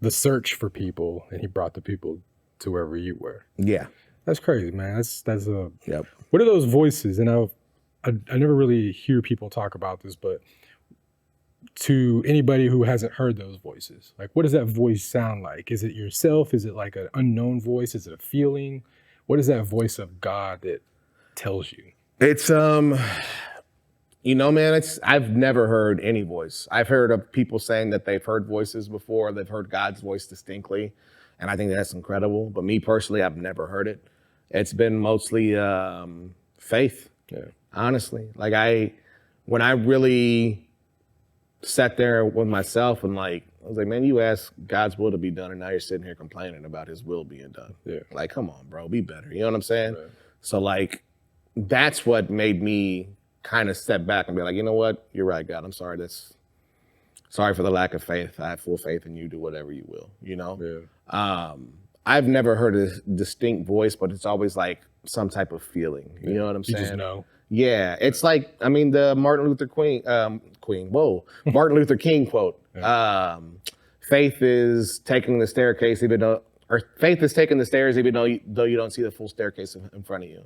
the search for people and he brought the people to wherever you were. Yeah. That's crazy, man. That's a, yep. What are those voices? And I never really hear people talk about this, but to anybody who hasn't heard those voices, like what does that voice sound like? Is it yourself? Is it like an unknown voice? Is it a feeling? What is that voice of God that tells you? It's, you know, man, I've never heard any voice. I've heard of people saying that they've heard voices before. They've heard God's voice distinctly. And I think that's incredible. But me personally, I've never heard it. It's been mostly faith, honestly. Like when I really sat there with myself and like, I was like, man, you asked God's will to be done and now you're sitting here complaining about his will being done. Yeah. Like, come on, bro, be better. You know what I'm saying? Right. So like, that's what made me kind of step back and be like, you know what? You're right, God. I'm sorry. Sorry for the lack of faith. I have full faith in you. Do whatever you will, you know? Yeah. I've never heard a distinct voice, but it's always like some type of feeling. You know what I'm saying? You just know. Yeah. It's like, I mean, the Martin Luther King quote. Faith is taking the staircase faith is taking the stairs even though you don't see the full staircase in front of you.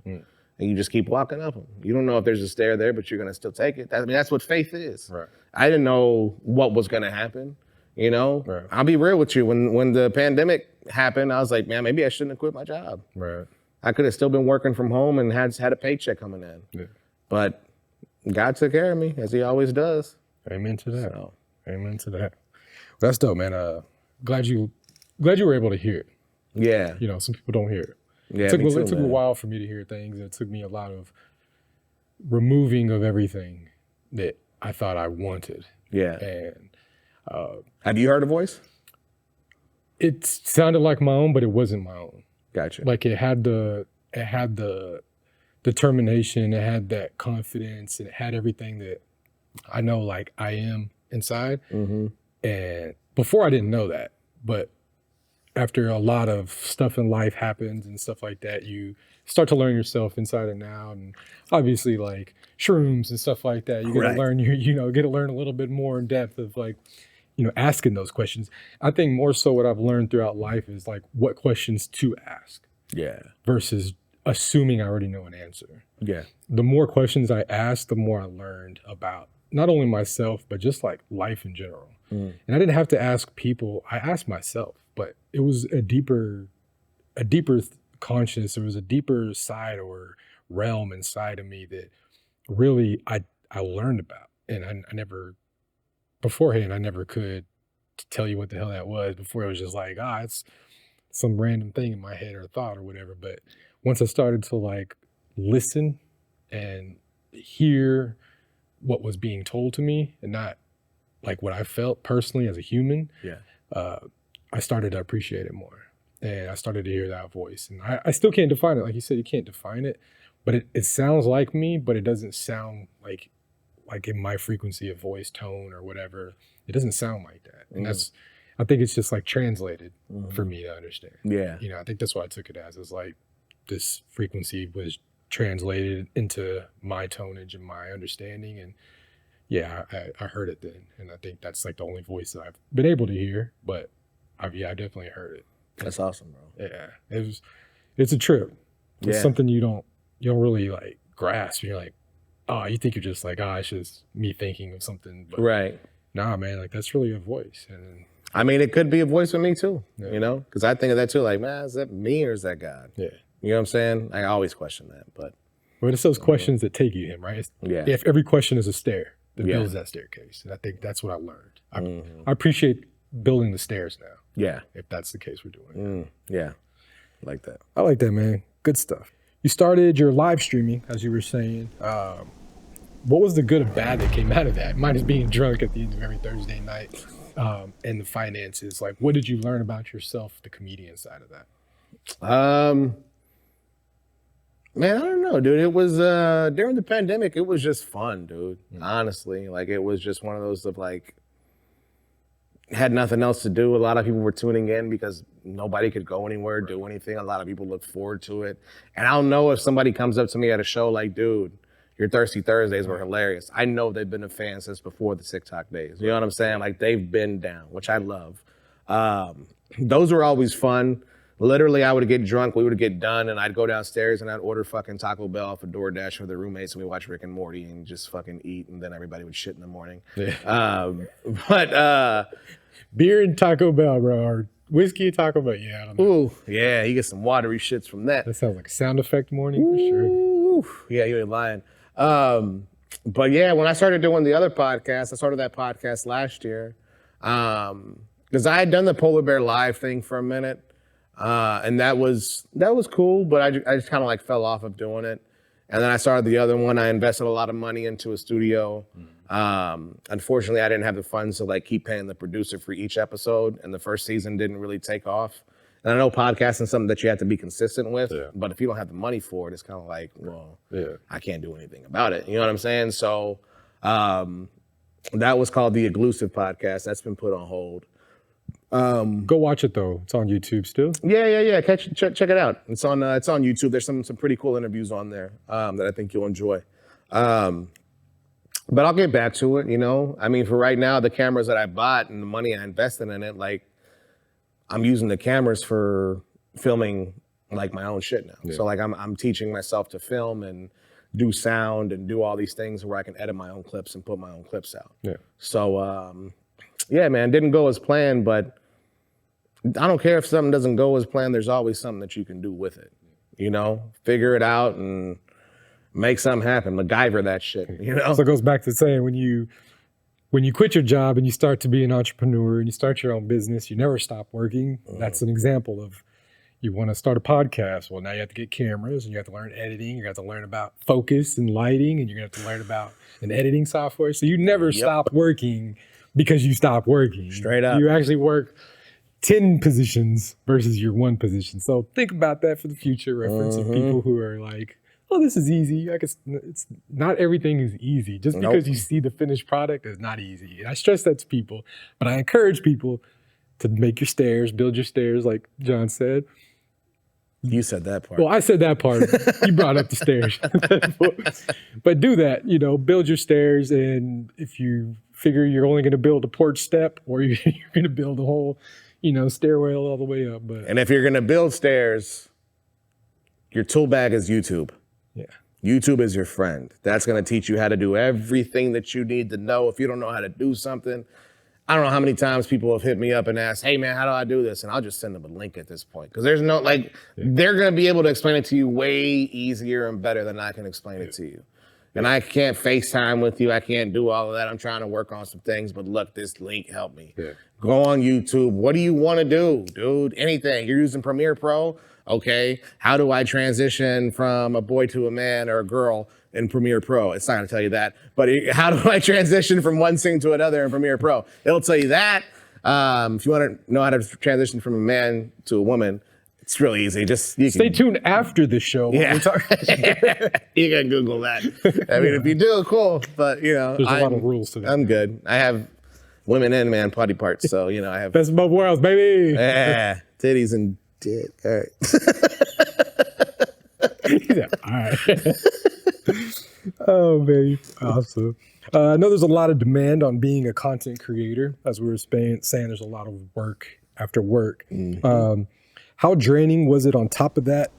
And you just keep walking up them. You don't know if there's a stair there, but you're going to still take it. That's what faith is. Right. I didn't know what was going to happen, you know? Right. I'll be real with you. When the pandemic happened, I was like, man, maybe I shouldn't have quit my job. Right. I could have still been working from home and had a paycheck coming in. Yeah. But God took care of me, as he always does. Amen to that. So. Amen to that. Well, that's dope, man. Glad you were able to hear it. Yeah. You know, some people don't hear it. Yeah, it took a while for me to hear things. It took me a lot of removing of everything that I thought I wanted. Yeah. And have you heard a voice? It sounded like my own, but it wasn't my own. Gotcha. Like it had the determination, it had that confidence, and it had everything that I know like I am inside. And before I didn't know that, but after a lot of stuff in life happens and stuff like that, you start to learn yourself inside and out. And obviously, like, shrooms and stuff like that. You get Right. to learn get to learn a little bit more in depth of like, asking those questions. I think more so what I've learned throughout life is like what questions to ask Yeah. versus assuming I already know an answer. Yeah. The more questions I asked, the more I learned about not only myself, but just like life in general. And I didn't have to ask people, I asked myself, but it was a deeper conscious, there was a deeper side or realm inside of me that really I learned about. And I never, beforehand, I never could tell you what the hell that was. Before it was just like, it's some random thing in my head or thought or whatever. But once I started to like listen and hear what was being told to me and not like what I felt personally as a human, I started to appreciate it more. And I started to hear that voice. And I still can't define it. Like you said, you can't define it, but it sounds like me, but it doesn't sound like in my frequency of voice, tone, or whatever. It doesn't sound like that. And I think it's just like translated for me to understand. Yeah. I think that's what I took it as like this frequency was translated into my tonage and my understanding. And I heard it then. And I think that's like the only voice that I've been able to hear, but I definitely heard it. That's awesome, bro. Yeah. It's a trip. It's Yeah. something you don't really like grasp. You're like, you think you're just like, it's just me thinking of something. But Right. nah, man, like that's really a voice. And I mean, it could be a voice for me too, Yeah. because I think of that too. Like, man, is that me or is that God? yeah. You know what I'm saying? I always question that, but It's those questions that take you to him, right? yeah. If every question is a stair that Yeah. builds that staircase. And I think that's what I learned. I appreciate building the stairs now, Yeah. if that's the case we're doing. Yeah. Like that. I like that, man. Good stuff. You started your live streaming, as you were saying. What was the good or bad that came out of that? Mine is being drunk at the end of every Thursday night, and the finances. Like, what did you learn about yourself, the comedian side of that? Man, I don't know, dude. It was during the pandemic, it was just fun, dude. Honestly. Like, it was just one of those of like, had nothing else to do. A lot of people were tuning in because nobody could go anywhere, do anything. A lot of people look forward to it. And I don't know if somebody comes up to me at a show like, dude, your Thirsty Thursdays were hilarious. I know they've been a fan since before the TikTok days. You know what I'm saying? Like, they've been down, which I love. Those were always fun. Literally, I would get drunk, we would get done, and I'd go downstairs and I'd order fucking Taco Bell for DoorDash for the roommates, and we watch Rick and Morty and just fucking eat, and then everybody would shit in the morning. Yeah. Beer and Taco Bell, bro, or whiskey and Taco Bell. Yeah, I don't know. Ooh, yeah, you get some watery shits from that. That sounds like a sound effect morning for sure. Ooh, yeah, you ain't lying. But yeah, when I started doing the other podcast, I started that podcast last year, because I had done the Polar Bear Live thing for a minute. And that was cool, but I just kind of like fell off of doing it. And then I started the other one. I invested a lot of money into a studio. Unfortunately, I didn't have the funds to like keep paying the producer for each episode, and the first season didn't really take off. And I know podcasting is something that you have to be consistent with, but if you don't have the money for it, it's kind of like, well, I can't do anything about it. You know what I'm saying? So that was called the Elusive Podcast. That's been put on hold. Go watch it though. It's on YouTube still. Yeah. Check it out. It's on YouTube. There's some pretty cool interviews on there that I think you'll enjoy. But I'll get back to it. I mean, for right now, the cameras that I bought and the money I invested in it, like, I'm using the cameras for filming like my own shit now. Yeah. So like I'm teaching myself to film and do sound and do all these things where I can edit my own clips and put my own clips out. Yeah. So yeah, man, didn't go as planned, but I don't care if something doesn't go as planned. There's always something that you can do with it. Figure it out and make something happen. MacGyver that shit. So it goes back to saying when you quit your job and you start to be an entrepreneur and you start your own business, you never stop working. That's an example of, you want to start a podcast. Well, now you have to get cameras and you have to learn editing. You have to learn about focus and lighting, and you're going to have to learn about an editing software. So you never stop working because you stop working. Straight up. You actually work 10 positions versus your one position. So think about that for the future reference of people who are like, oh, this is easy. I guess it's not everything is easy. Just because you see the finished product is not easy. And I stress that to people, but I encourage people to make your stairs, build your stairs, like John said. You said that part. Well, I said that part. You brought up the stairs. But do that, build your stairs. And if you figure you're only going to build a porch step or you're going to build a whole, stairwell all the way up. But And if you're going to build stairs, your tool bag is YouTube. yeah. YouTube is your friend. That's going to teach you how to do everything that you need to know. If you don't know how to do something, I don't know how many times people have hit me up and asked, hey man, how do I do this? And I'll just send them a link at this point. Because there's no, they're going to be able to explain it to you way easier and better than I can explain it to you. And I can't FaceTime with you. I can't do all of that. I'm trying to work on some things, but look, this link helped me. Yeah. Go on YouTube. What do you want to do, dude? Anything. You're using Premiere Pro? Okay. How do I transition from a boy to a man or a girl in Premiere Pro? It's not going to tell you that. But how do I transition from one scene to another in Premiere Pro? It'll tell you that. If you want to know how to transition from a man to a woman, it's really easy. Just stay tuned after the show. Yeah. You can Google that. I mean, if you do, cool. But, there's a lot of rules to that. I'm good. I have women and man body parts. So, I have. Best of both worlds, baby. Yeah. Titties and dick. All right. Yeah, all right. Oh, baby. Awesome. I know there's a lot of demand on being a content creator. As we were saying, there's a lot of work after work. Mm-hmm. How draining was it on top of that,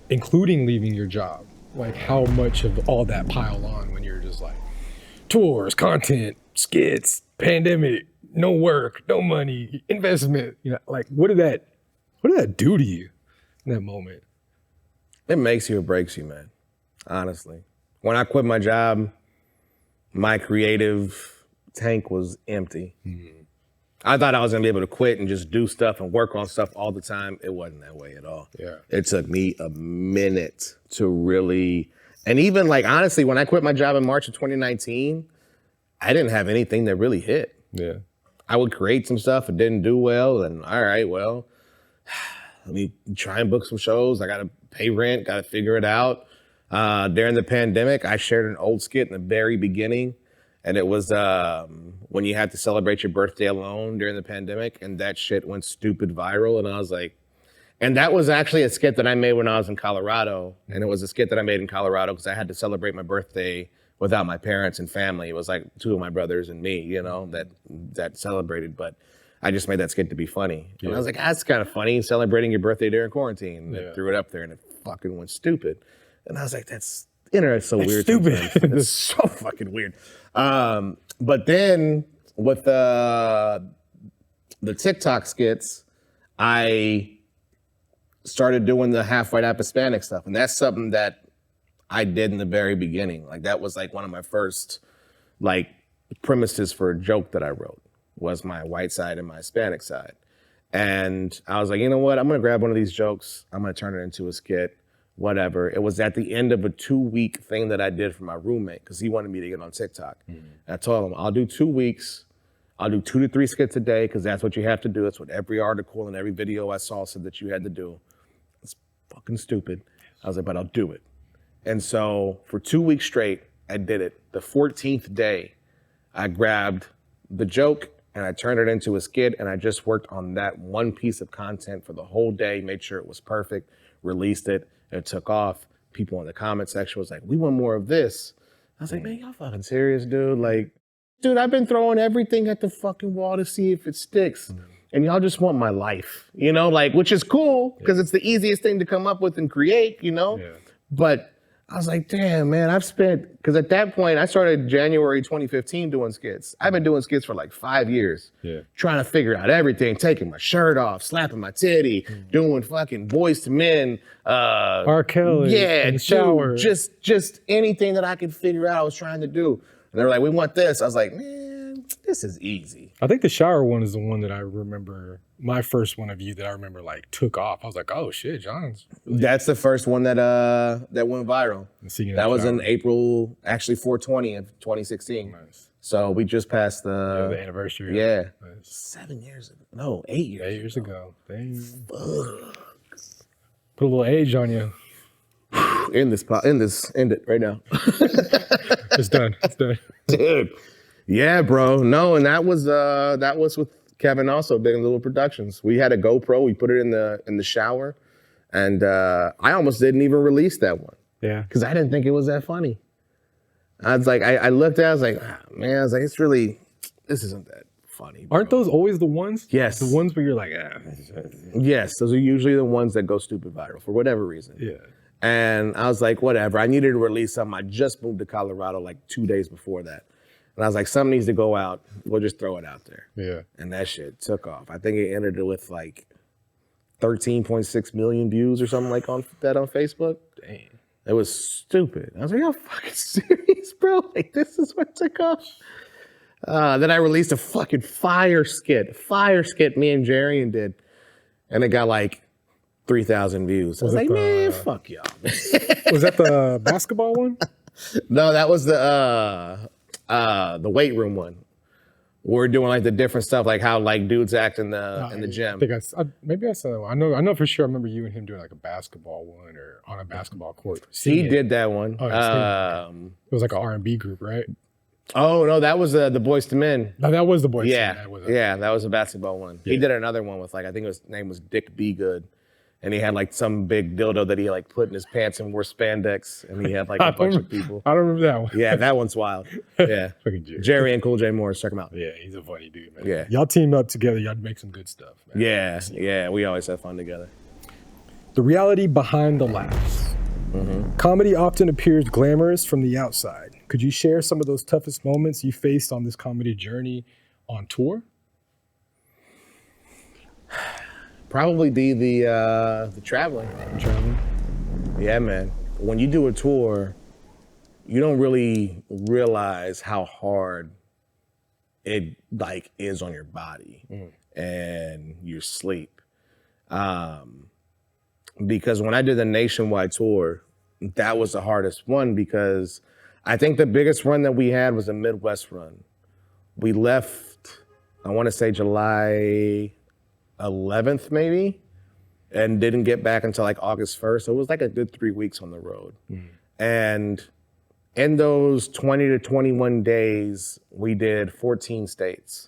including leaving your job? Like, how much of all that pile on when you're just like, tours, content, skits, pandemic, no work, no money, investment? What did that do to you in that moment? It makes you or breaks you, man. Honestly. When I quit my job, my creative tank was empty. Mm-hmm. I thought I was gonna be able to quit and just do stuff and work on stuff all the time. It wasn't that way at all. Yeah. It took me a minute to really, and even honestly, when I quit my job in March of 2019, I didn't have anything that really hit. Yeah. I would create some stuff, it didn't do well, and all right, well, let me try and book some shows. I gotta pay rent, gotta figure it out. During the pandemic, I shared an old skit in the very beginning. And it was when you had to celebrate your birthday alone during the pandemic, and that shit went stupid viral. And I was like, and that was actually a skit that I made when I was in Colorado. And it was a skit that I made in Colorado because I had to celebrate my birthday without my parents and family. It was like two of my brothers and me, that celebrated. But I just made that skit to be funny. And I was like, that's kind of funny, celebrating your birthday during quarantine. And I threw it up there and it fucking went stupid. And I was like, that's so weird. Stupid. It's so fucking weird. But then with the TikTok skits, I started doing the half white, half Hispanic stuff. And that's something that I did in the very beginning. That was one of my first premises for a joke that I wrote, was my white side and my Hispanic side. And I was like, you know what? I'm going to grab one of these jokes. I'm going to turn it into a skit. Whatever. It was at the end of a 2-week thing that I did for my roommate because he wanted me to get on TikTok. Mm-hmm. And I told him, I'll do 2 weeks. I'll do 2 to 3 skits a day because that's what you have to do. That's what every article and every video I saw said that you had to do. It's fucking stupid. I was like, but I'll do it. And so for 2 weeks straight, I did it. The 14th day, I grabbed the joke and I turned it into a skit, and I just worked on that one piece of content for the whole day, made sure it was perfect, released it. It took off. People in the comment section was like, we want more of this. I was like, man, y'all fucking serious, dude? Dude, I've been throwing everything at the fucking wall to see if it sticks. Mm-hmm. And y'all just want my life, which is cool because it's the easiest thing to come up with and create, Yeah. But I was like, damn, man, because at that point, I started January 2015 doing skits. I've been doing skits for 5 years. Yeah. Trying to figure out everything, taking my shirt off, slapping my titty, doing fucking Boys to Men. R. Kelly. Yeah, in the shower. Just anything that I could figure out I was trying to do. And they were like, we want this. I was like, man, this is easy. I think the shower one is the one that I remember, my first one of you that I remember took off. I was like, oh shit, John's. That's the first one that went viral. That was in April, actually 4/20 of 2016. Nice. So we just passed the anniversary. Yeah. Nice. 7 years ago. No, 8 years. 8 years ago. Dang. Put a little age on you. End it right now. It's done. Dude. Yeah, bro. No, and that was with Kevin also, Big and Little Productions. We had a GoPro, we put it in the shower, And I almost didn't even release that one. Yeah. Because I didn't think it was that funny. I was like, I looked at it, I was like, man, I was like, this isn't that funny. Bro. Aren't those always the ones? Yes. The ones where you're like, Yes, those are usually the ones that go stupid viral for whatever reason. Yeah. And I was like, whatever. I needed to release something. I just moved to Colorado like 2 days before that. And I was like, something needs to go out. We'll just throw it out there. Yeah. And that shit took off. I think it ended with like 13.6 million views or something like on Facebook. Dang. It was stupid. I was like, "Yo, fucking serious, bro? Like, this is what took off." Then I released a fucking fire skit, me and Jarian did, and it got like 3,000 views. I was like, man, fuck y'all. Was that the basketball one? No, that was the weight room one. We're doing like the different stuff, like how like dudes act in the gym. I think maybe I saw that one. I know for sure. I remember you and him doing like a basketball one or on a basketball court. He did that one. Oh, it was like an R&B group, right? Oh no, that was the Boys to Men. No, that was the Boys. Yeah, to Men. yeah, that was a basketball one. Yeah. He did another one with like I think his name was Dick Be Good. And he had like some big dildo that he like put in his pants and wore spandex, and he had like a bunch of people. I don't remember that one. Yeah, that one's wild. Yeah, Jerry and Cool J Morris, check him out. Yeah, he's a funny dude, man. Yeah, y'all team up together, y'all make some good stuff, man. Yeah, yeah, we always have fun together. The reality behind the laughs. Mm-hmm. Comedy often appears glamorous from the outside. Could you share some of those toughest moments you faced on this comedy journey on tour? Probably be the traveling. Yeah, man. When you do a tour, you don't really realize how hard it like is on your body and your sleep. Because when I did the nationwide tour, that was the hardest one because I think the biggest run that we had was a Midwest run. We left, I want to say July 11th maybe, and didn't get back until like August 1st. So it was like a good 3 weeks on the road. And in those 20 to 21 days, we did 14 states.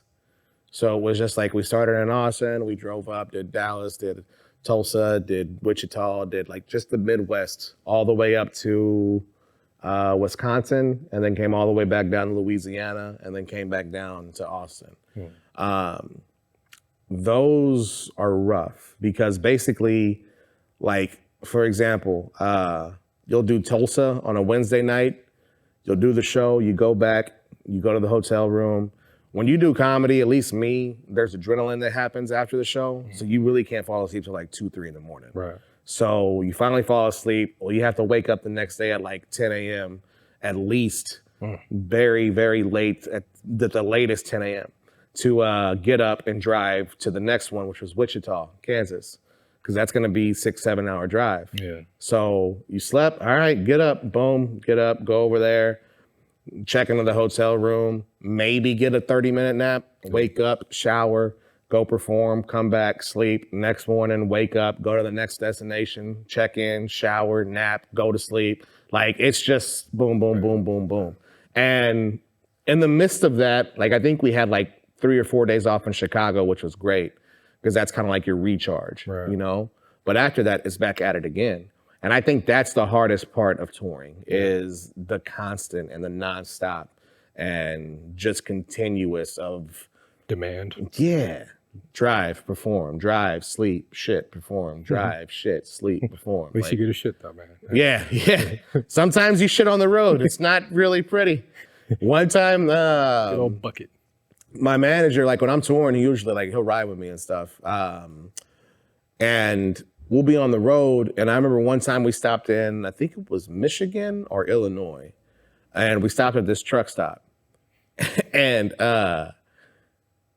So it was just like we started in Austin, we drove up, did Dallas, did Tulsa, did Wichita, did like just the Midwest, all the way up to Wisconsin, and then came all the way back down to Louisiana, and then came back down to Austin. Those are rough because basically, like, for example, you'll do Tulsa on a Wednesday night, you'll do the show, you go back, you go to the hotel room. When you do comedy, at least me, there's adrenaline that happens after the show, so you really can't fall asleep till like 2, 3 in the morning. Right. So you finally fall asleep, well, you have to wake up the next day at like 10 a.m. at least, very, very late, at the latest 10 a.m. to get up and drive to the next one, which was Wichita, Kansas, because that's going to be 6-7 hour drive. Yeah. So you slept, all right, get up, boom, get up, go over there, check into the hotel room, maybe get a 30-minute nap, wake up, shower, go perform, come back, sleep. Next morning, wake up, go to the next destination, check in, shower, nap, go to sleep. Like, it's just boom, boom, boom, boom, boom. And in the midst of that, like, I think we had like 3 or 4 days off in Chicago, which was great because that's kind of like your recharge, you know? But after that, it's back at it again. And I think that's the hardest part of touring is the constant and the nonstop and just continuous of demand. Yeah. Drive, perform, drive, sleep, shit, perform, drive, shit, sleep, perform. At least like, you get a shit though, man. Yeah, yeah. Sometimes you shit on the road. It's not really pretty. One time, good old bucket. My manager, like when I'm touring, he usually like he'll ride with me and stuff. And we'll be on the road. And I remember one time we stopped in, I think it was Michigan or Illinois. And we stopped at this truck stop. And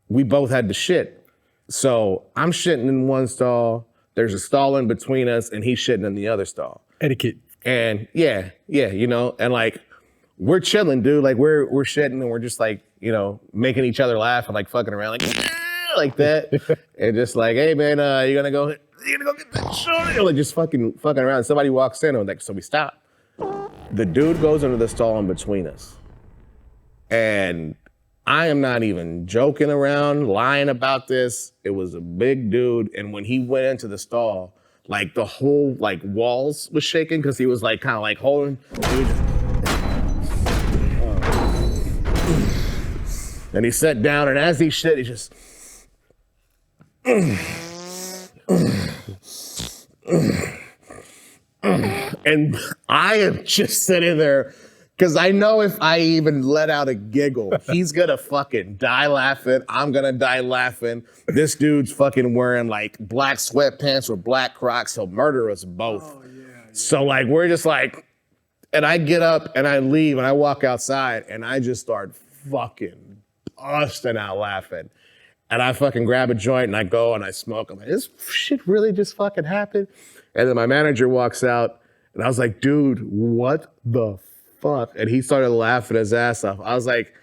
we both had to shit. So I'm shitting in one stall. There's a stall in between us, and he's shitting in the other stall. Etiquette. And yeah, you know, and like we're chilling, dude. Like we're shitting and we're just like, you know, making each other laugh and like fucking around like that. And just like, hey man, you gonna go get that shit? Like just fucking around. Somebody walks in and like, so we stop. The dude goes into the stall in between us. And I am not even joking around, lying about this. It was a big dude. And when he went into the stall, like the whole like walls was shaking because he was like kind of like holding. And he sat down, and as he shit, he just. And I am just sitting there because I know if I even let out a giggle, he's gonna fucking die laughing. I'm gonna die laughing. This dude's fucking wearing like black sweatpants or black Crocs. He'll murder us both. Oh, yeah. So like we're just like, and I get up and I leave and I walk outside and I just start fucking busting out laughing. And I fucking grab a joint and I go and I smoke. I'm like, this shit really just fucking happened? And then my manager walks out and I was like, dude, what the fuck? And he started laughing his ass off. I was like,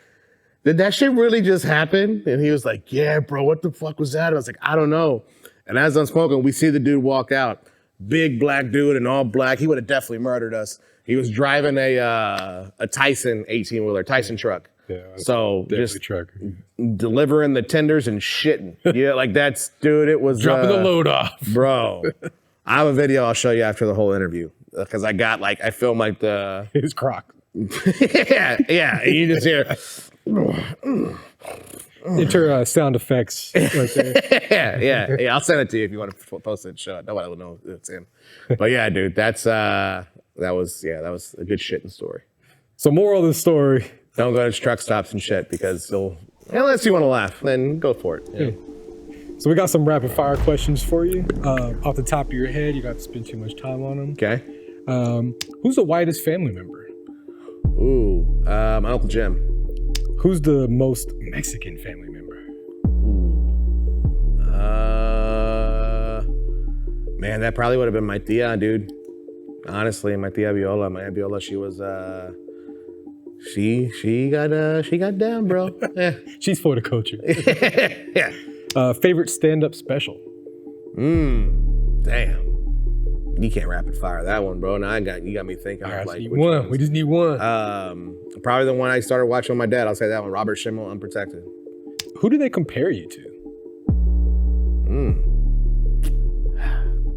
did that shit really just happen? And he was like, yeah, bro, what the fuck was that? I was like, I don't know. And as I'm smoking, we see the dude walk out. Big black dude in all black. He would have definitely murdered us. He was driving a Tyson 18-wheeler, Tyson truck. Yeah, so just delivering the tenders and shitting. Yeah, like that's, dude, it was dropping the load off. Bro, I have a video I'll show you after the whole interview because I got like, I filmed like his crock. yeah. You just hear. Enter sound effects right there. yeah. I'll send it to you if you want to post it and show it. Nobody will know it's him. But yeah, dude, that was a good shitting story. So moral of the story. Don't go to truck stops and shit because unless you want to laugh, then go for it. Yeah. So we got some rapid fire questions for you. Off the top of your head, you got to spend too much time on them. Okay. Who's the whitest family member? Ooh, my Uncle Jim. Who's the most Mexican family member? Man, that probably would have been my tia, dude. Honestly, my tia Viola. My Aunt Viola, she was she got down, bro. Yeah. She's for the culture. Yeah. Favorite stand-up special? Damn. You can't rapid fire that one, bro. Now you got me thinking. All right, like which one? We just need one. Probably the one I started watching with my dad. I'll say that one. Robert Schimmel, Unprotected. Who do they compare you to?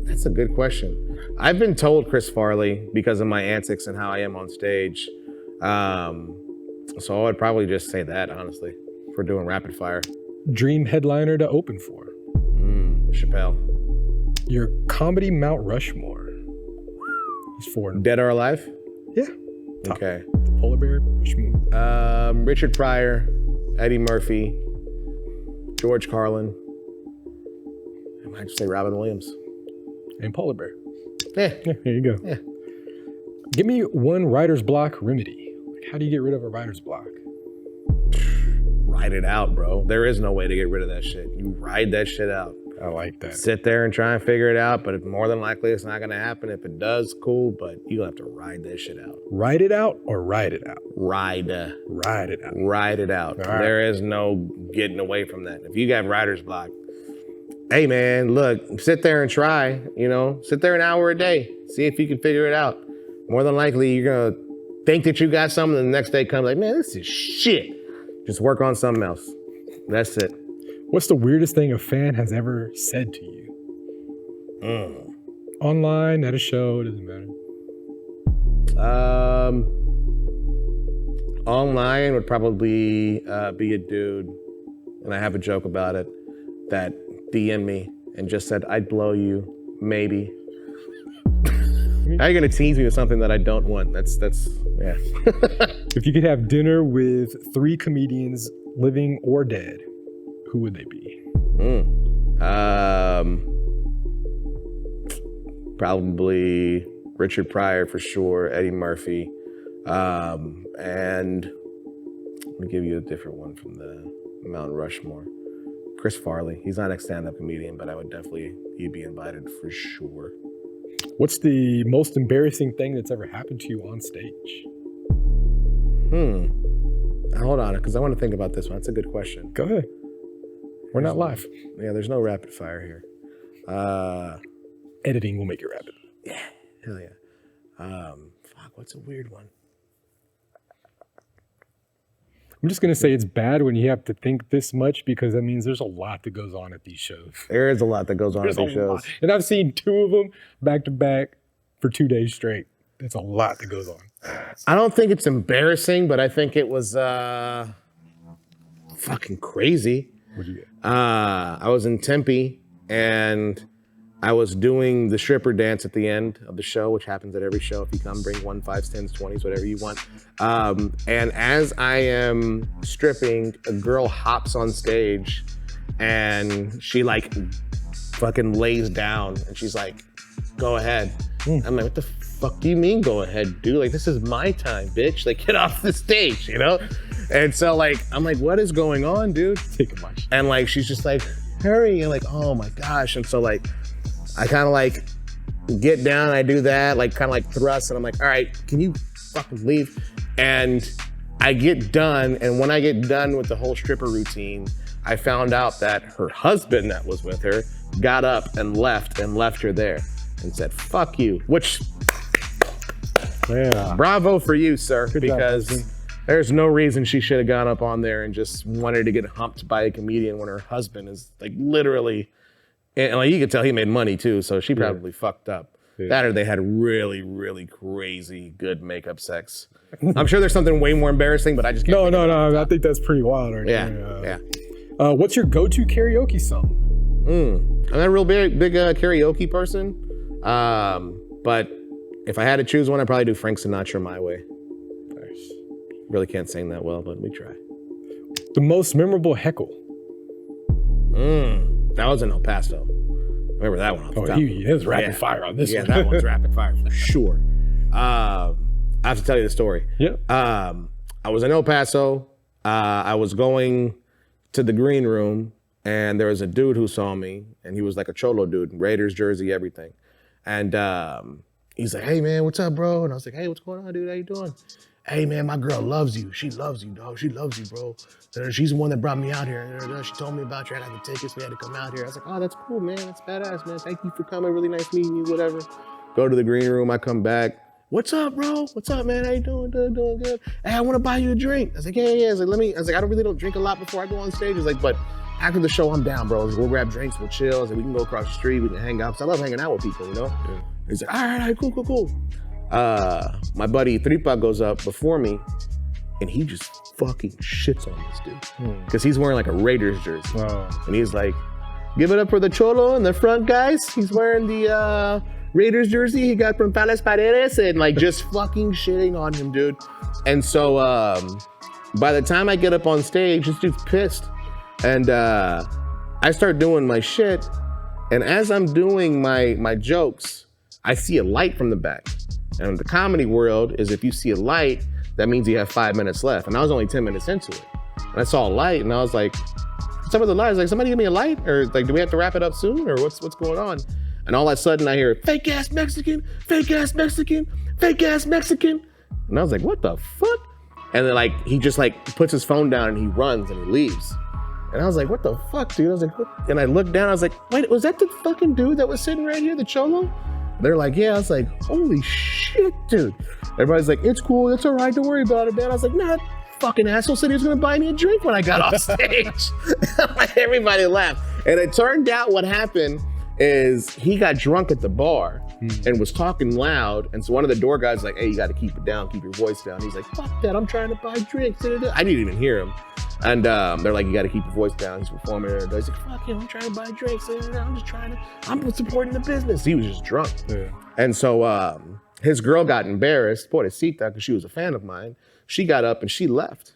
That's a good question. I've been told Chris Farley because of my antics and how I am on stage. So I would probably just say that, honestly, for doing rapid fire. Dream headliner to open for? Chappelle. Your comedy Mount Rushmore? He's for Dead or alive? Yeah. Okay. Polar bear? Rushmore. Richard Pryor, Eddie Murphy, George Carlin. I might just say Robin Williams. And polar bear. Yeah. There you go. Yeah. Give me one writer's block remedy. Like, how do you get rid of a writer's block? Ride it out, bro. There is no way to get rid of that shit. You ride that shit out. I like that. Sit there and try and figure it out, but more than likely it's not gonna happen. If it does, cool, but you'll have to ride that shit out. Ride it out or ride it out? Ride it out. Ride it out. All right. There is no getting away from that. If you got writer's block, hey man, look, sit there and try, sit there an hour a day. See if you can figure it out. More than likely, you're gonna think that you got something, and the next day comes like, man, this is shit. Just work on something else. That's it. What's the weirdest thing a fan has ever said to you? Online, at a show, it doesn't matter. Online would probably be a dude, and I have a joke about it, that DM'd me and just said, I'd blow you, maybe. How are you gonna tease me with something that I don't want? That's yeah. If you could have dinner with 3 comedians, living or dead, who would they be? Probably Richard Pryor for sure, Eddie Murphy, and let me give you a different one from the Mount Rushmore. Chris Farley. He's not a stand-up comedian, but he'd be invited for sure. What's the most embarrassing thing that's ever happened to you on stage? Hold on, because I want to think about this one. That's a good question. Go ahead. We're not live. Yeah, there's no rapid fire here. Editing will make it rapid. Yeah, hell yeah. What's a weird one? I'm just gonna say it's bad when you have to think this much because that means there's a lot that goes on at these shows. There is a lot that goes on at these shows. And I've seen 2 of them back to back for 2 days straight. That's a lot that goes on. I don't think it's embarrassing, but I think it was fucking crazy. What'd you get? I was in Tempe and I was doing the stripper dance at the end of the show, which happens at every show. If you come, bring 1, 5s, 10s, 20s, whatever you want. And as I am stripping, a girl hops on stage and she like fucking lays down and she's like, go ahead. I'm like, what the fuck do you mean go ahead, dude? Like, this is my time, bitch. Like, get off the stage, you know? And so like, I'm like, what is going on, dude? Taking my shit. And like, she's just like, hurry. And like, oh my gosh. And so like, I kind of like get down, I do that, like kind of like thrust, and I'm like, all right, can you fucking leave? And I get done, and when I get done with the whole stripper routine, I found out that her husband that was with her got up and left her there and said, fuck you, which, Yeah. bravo for you, sir, Good job, because husband. there's no reason she should have gone up on there and just wanted to get humped by a comedian when her husband is like literally, and like you could tell he made money too, so she probably fucked up. Yeah. That or they had really, really crazy good makeup sex. I'm sure there's something way more embarrassing, but I just can't. No. I think that's pretty wild right Yeah, there. yeah. What's your go-to karaoke song? I'm not a real big karaoke person, but if I had to choose one, I'd probably do Frank Sinatra My Way. Nice. Really can't sing that well, but we try. The most memorable heckle. That was in El Paso. Remember that one off the top. He is rapid fire on this one. Yeah, that one's rapid fire for sure. I have to tell you the story. Yep. I was in El Paso. I was going to the green room, and there was a dude who saw me, and he was like a cholo dude, Raiders jersey, everything. And he's like, hey, man, what's up, bro? And I was like, hey, what's going on, dude? How you doing? Hey, man, my girl loves you. She loves you, dog. She loves you, bro. She's the one that brought me out here. She told me about you. I got the tickets. We had to come out here. I was like, oh, that's cool, man. That's badass, man. Thank you for coming. Really nice meeting you, whatever. Go to the green room. I come back. What's up, bro? What's up, man? How you doing? Doing good. Hey, I want to buy you a drink. I was like, yeah. I was like, I don't drink a lot before I go on stage. I was like, but after the show, I'm down, bro. We'll grab drinks. We'll chill. I was like, we can go across the street. We can hang out. Because I love hanging out with people, you know? Yeah. He's like, all right, cool. My buddy Tripa goes up before me, and he just fucking shits on this dude. Because he's wearing like a Raiders jersey. And he's like, give it up for the Cholo in the front, guys. He's wearing the Raiders jersey he got from Palas Paredes, and like just fucking shitting on him, dude. And so by the time I get up on stage, this dude's pissed. And I start doing my shit. And as I'm doing my jokes, I see a light from the back. And in the comedy world is if you see a light, that means you have 5 minutes left. And I was only 10 minutes into it. And I saw a light and I was like, what's up with the light? I was like, somebody give me a light? Or like, do we have to wrap it up soon? Or what's going on? And all of a sudden I hear, fake ass Mexican, fake ass Mexican, fake ass Mexican. And I was like, what the fuck? And then like, he just like puts his phone down and he runs and he leaves. And I was like, what the fuck, dude? I was like, what? And I looked down, I was like, wait, was that the fucking dude that was sitting right here, the Cholo? They're like, yeah. I was like, holy shit, dude. Everybody's like, it's cool, it's all right, don't worry about it, man. I was like, nah, fucking asshole said he was gonna buy me a drink when I got off stage. Everybody laughed. And it turned out what happened is he got drunk at the bar and was talking loud. And so one of the door guys was like, hey, you gotta keep it down, keep your voice down. He's like, fuck that, I'm trying to buy drinks. I didn't even hear him. And they're like, you gotta keep your voice down. He's performing there. He's like, fuck him, I'm trying to buy drinks. I'm supporting the business. He was just drunk. Yeah. And so his girl got embarrassed, pobrecita, because she was a fan of mine. She got up and she left.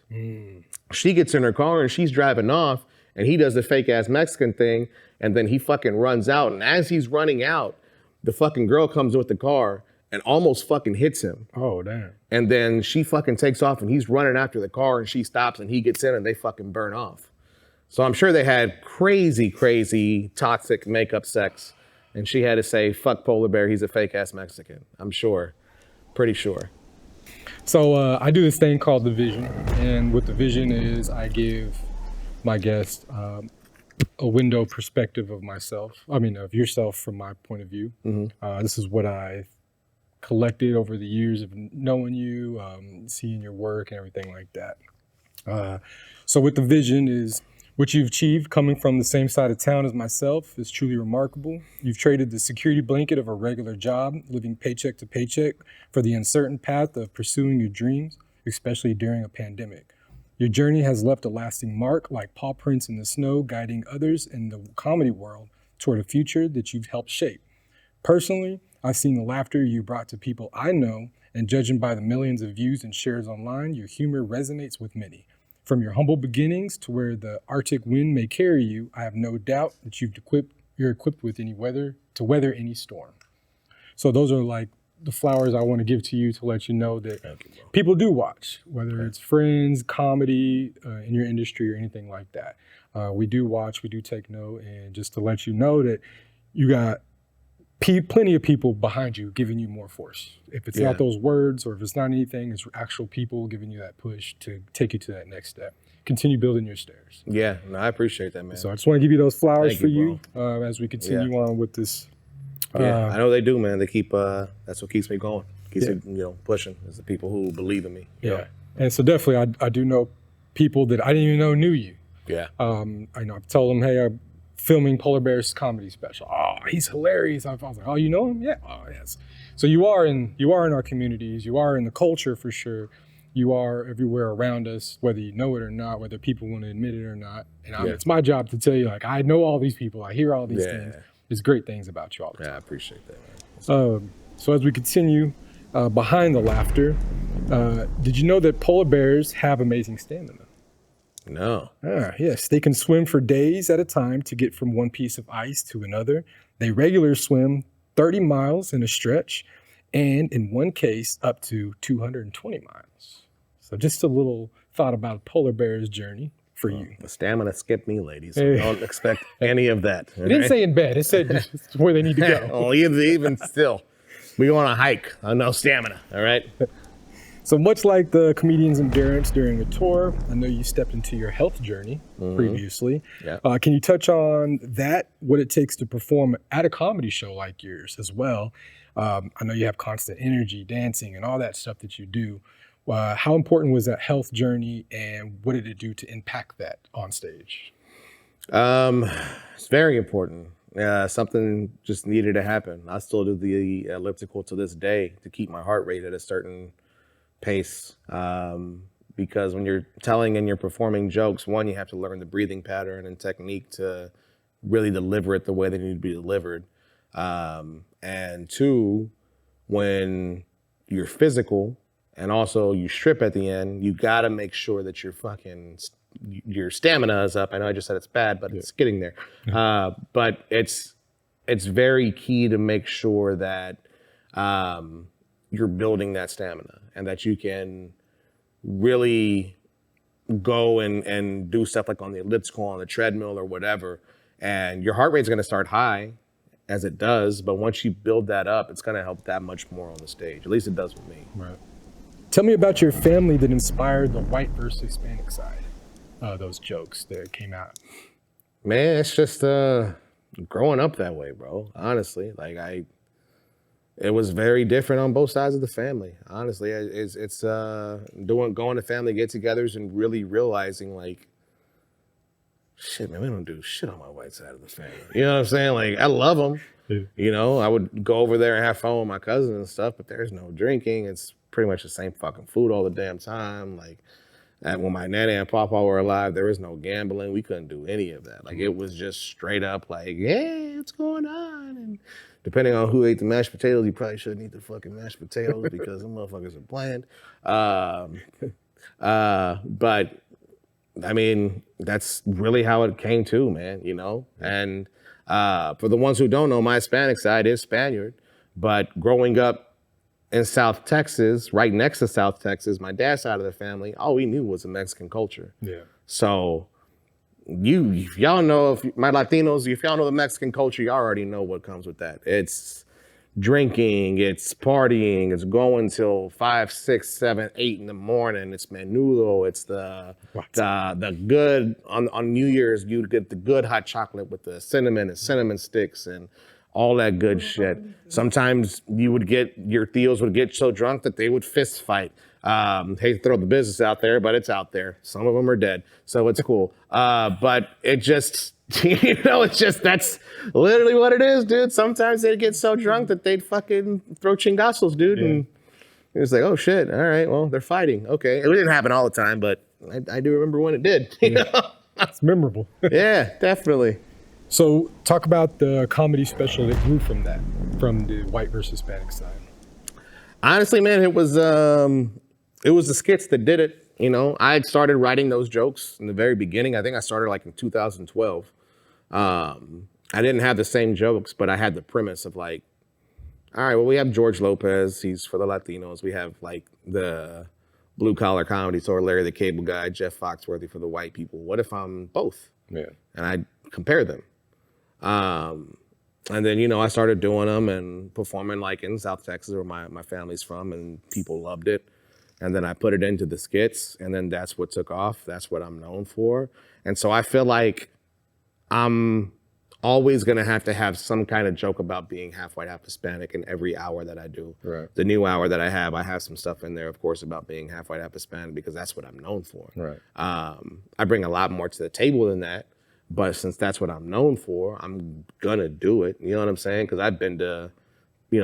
She gets in her car and she's driving off, and he does the fake ass Mexican thing, and then he fucking runs out. And as he's running out, the fucking girl comes with the car and almost fucking hits him. Oh, damn. And then she fucking takes off and he's running after the car, and she stops and he gets in and they fucking burn off. So I'm sure they had crazy, crazy toxic makeup sex, and she had to say, fuck Polar Bear, he's a fake ass Mexican. I'm sure, pretty sure. So I do this thing called the Vision, and what the Vision is, I give my guest a window perspective of of yourself from my point of view. This is what I collected over the years of knowing you, seeing your work and everything like that. So with the vision is what you've achieved coming from the same side of town as myself is truly remarkable. You've traded the security blanket of a regular job, living paycheck to paycheck, for the uncertain path of pursuing your dreams, especially during a pandemic. Your journey has left a lasting mark like paw prints in the snow, guiding others in the comedy world toward a future that you've helped shape. Personally, I've seen the laughter you brought to people I know, and judging by the millions of views and shares online, your humor resonates with many. From your humble beginnings to where the Arctic wind may carry you, I have no doubt that you're equipped with any weather to weather any storm. So those are like the flowers I want to give to you to let you know that people do watch, whether it's friends, comedy, in your industry or anything like that. We do watch, we do take note, and just to let you know that you got plenty of people behind you giving you more force. If it's not those words or if it's not anything, it's actual people giving you that push to take you to that next step. Continue building your stairs. Yeah, no, I appreciate that, man. So I just want to give you those flowers Thank for you, as we continue on with this. I know they do, man. They keep, that's what keeps me going. Keeps me, pushing, is the people who believe in me. You know? And so definitely I do know people that I didn't even know knew you. Yeah. I know I've told them, hey, I'm filming Polar Bear's comedy special. Oh, he's hilarious. I was like, oh, you know him? Yeah. Oh, yes. So you are in our communities. You are in the culture for sure. You are everywhere around us, whether you know it or not, whether people want to admit it or not. And it's my job to tell you, like, I know all these people. I hear all these things. There's great things about you all the time. Yeah, I appreciate that, man. So as we continue behind the laughter, did you know that polar bears have amazing stamina? No. Yes, they can swim for days at a time to get from one piece of ice to another. They regularly swim 30 miles in a stretch, and in one case, up to 220 miles. So just a little thought about a polar bear's journey for you. The stamina skipped me, ladies. So don't expect any of that. It didn't say in bed. It said just where they need to go. Oh, even still. We go on a hike. No stamina, all right? So much like the comedian's endurance during a tour, I know you stepped into your health journey previously. Yeah. Can you touch on that, what it takes to perform at a comedy show like yours as well? I know you have constant energy, dancing, and all that stuff that you do. How important was that health journey, and what did it do to impact that on stage? It's very important. Something just needed to happen. I still do the elliptical to this day to keep my heart rate at a certain pace, because when you're telling and you're performing jokes, one, you have to learn the breathing pattern and technique to really deliver it the way they need to be delivered. And two, when you're physical and also you strip at the end, you got to make sure that your stamina is up. I know I just said it's bad, but it's getting there. But it's very key to make sure that you're building that stamina and that you can really go and do stuff like on the elliptical, on the treadmill or whatever. And your heart rate's going to start high as it does. But once you build that up, it's going to help that much more on the stage. At least it does with me. Right. Tell me about your family that inspired the white versus Hispanic side, those jokes that came out. Man, it's just growing up that way, bro. Honestly, it was very different on both sides of the family. Honestly, it's going to family get-togethers and really realizing like, shit, man, we don't do shit on my white side of the family. You know what I'm saying? Like, I love them. Yeah. You know, I would go over there and have fun with my cousins and stuff, but there's no drinking. It's pretty much the same fucking food all the damn time. Like, when my nana and papa were alive, there was no gambling. We couldn't do any of that. Like, it was just straight up like, hey, what's going on? And depending on who ate the mashed potatoes, you probably shouldn't eat the fucking mashed potatoes because them motherfuckers are bland. But I mean, that's really how it came to, man, you know? And for the ones who don't know, my Hispanic side is Spaniard, but growing up in South Texas, right next to South Texas, my dad's side of the family, all we knew was the Mexican culture. Yeah. So if y'all know, my Latinos, if y'all know the Mexican culture, you already know what comes with that. It's drinking, it's partying, it's going till 5, 6, 7, 8 in the morning. It's menudo. It's the good on New Year's. You'd get the good hot chocolate with the cinnamon and cinnamon sticks and all that good shit. Sometimes your tios would get so drunk that they would fist fight. Hate to throw the business out there, but it's out there. Some of them are dead, so it's cool. But it just, that's literally what it is, dude. Sometimes they get so drunk that they'd fucking throw chingazos, dude. Yeah. And it's like, oh shit, all right, well, they're fighting. Okay. It didn't happen all the time, but I do remember when it did. You know? It's memorable. Yeah, definitely. So talk about the comedy special that grew from that, from the white versus Hispanic side. Honestly, man, it was the skits that did it. I had started writing those jokes in the very beginning. I think I started like in 2012. I didn't have the same jokes, but I had the premise of like, all right, well, we have George Lopez. He's for the Latinos. We have like the blue collar comedy store, Larry the Cable Guy, Jeff Foxworthy for the white people. What if I'm both? Yeah. And I compare them. And then, I started doing them and performing like in South Texas where my family's from, and people loved it. And then I put it into the skits, and then that's what took off. That's what I'm known for. And so I feel like I'm always gonna have to have some kind of joke about being half white, half Hispanic in every hour that I do. Right. The new hour that I have some stuff in there, of course, about being half white, half Hispanic, because that's what I'm known for. Right. I bring a lot more to the table than that. But since that's what I'm known for, I'm gonna do it. You know what I'm saying? Because I've been to,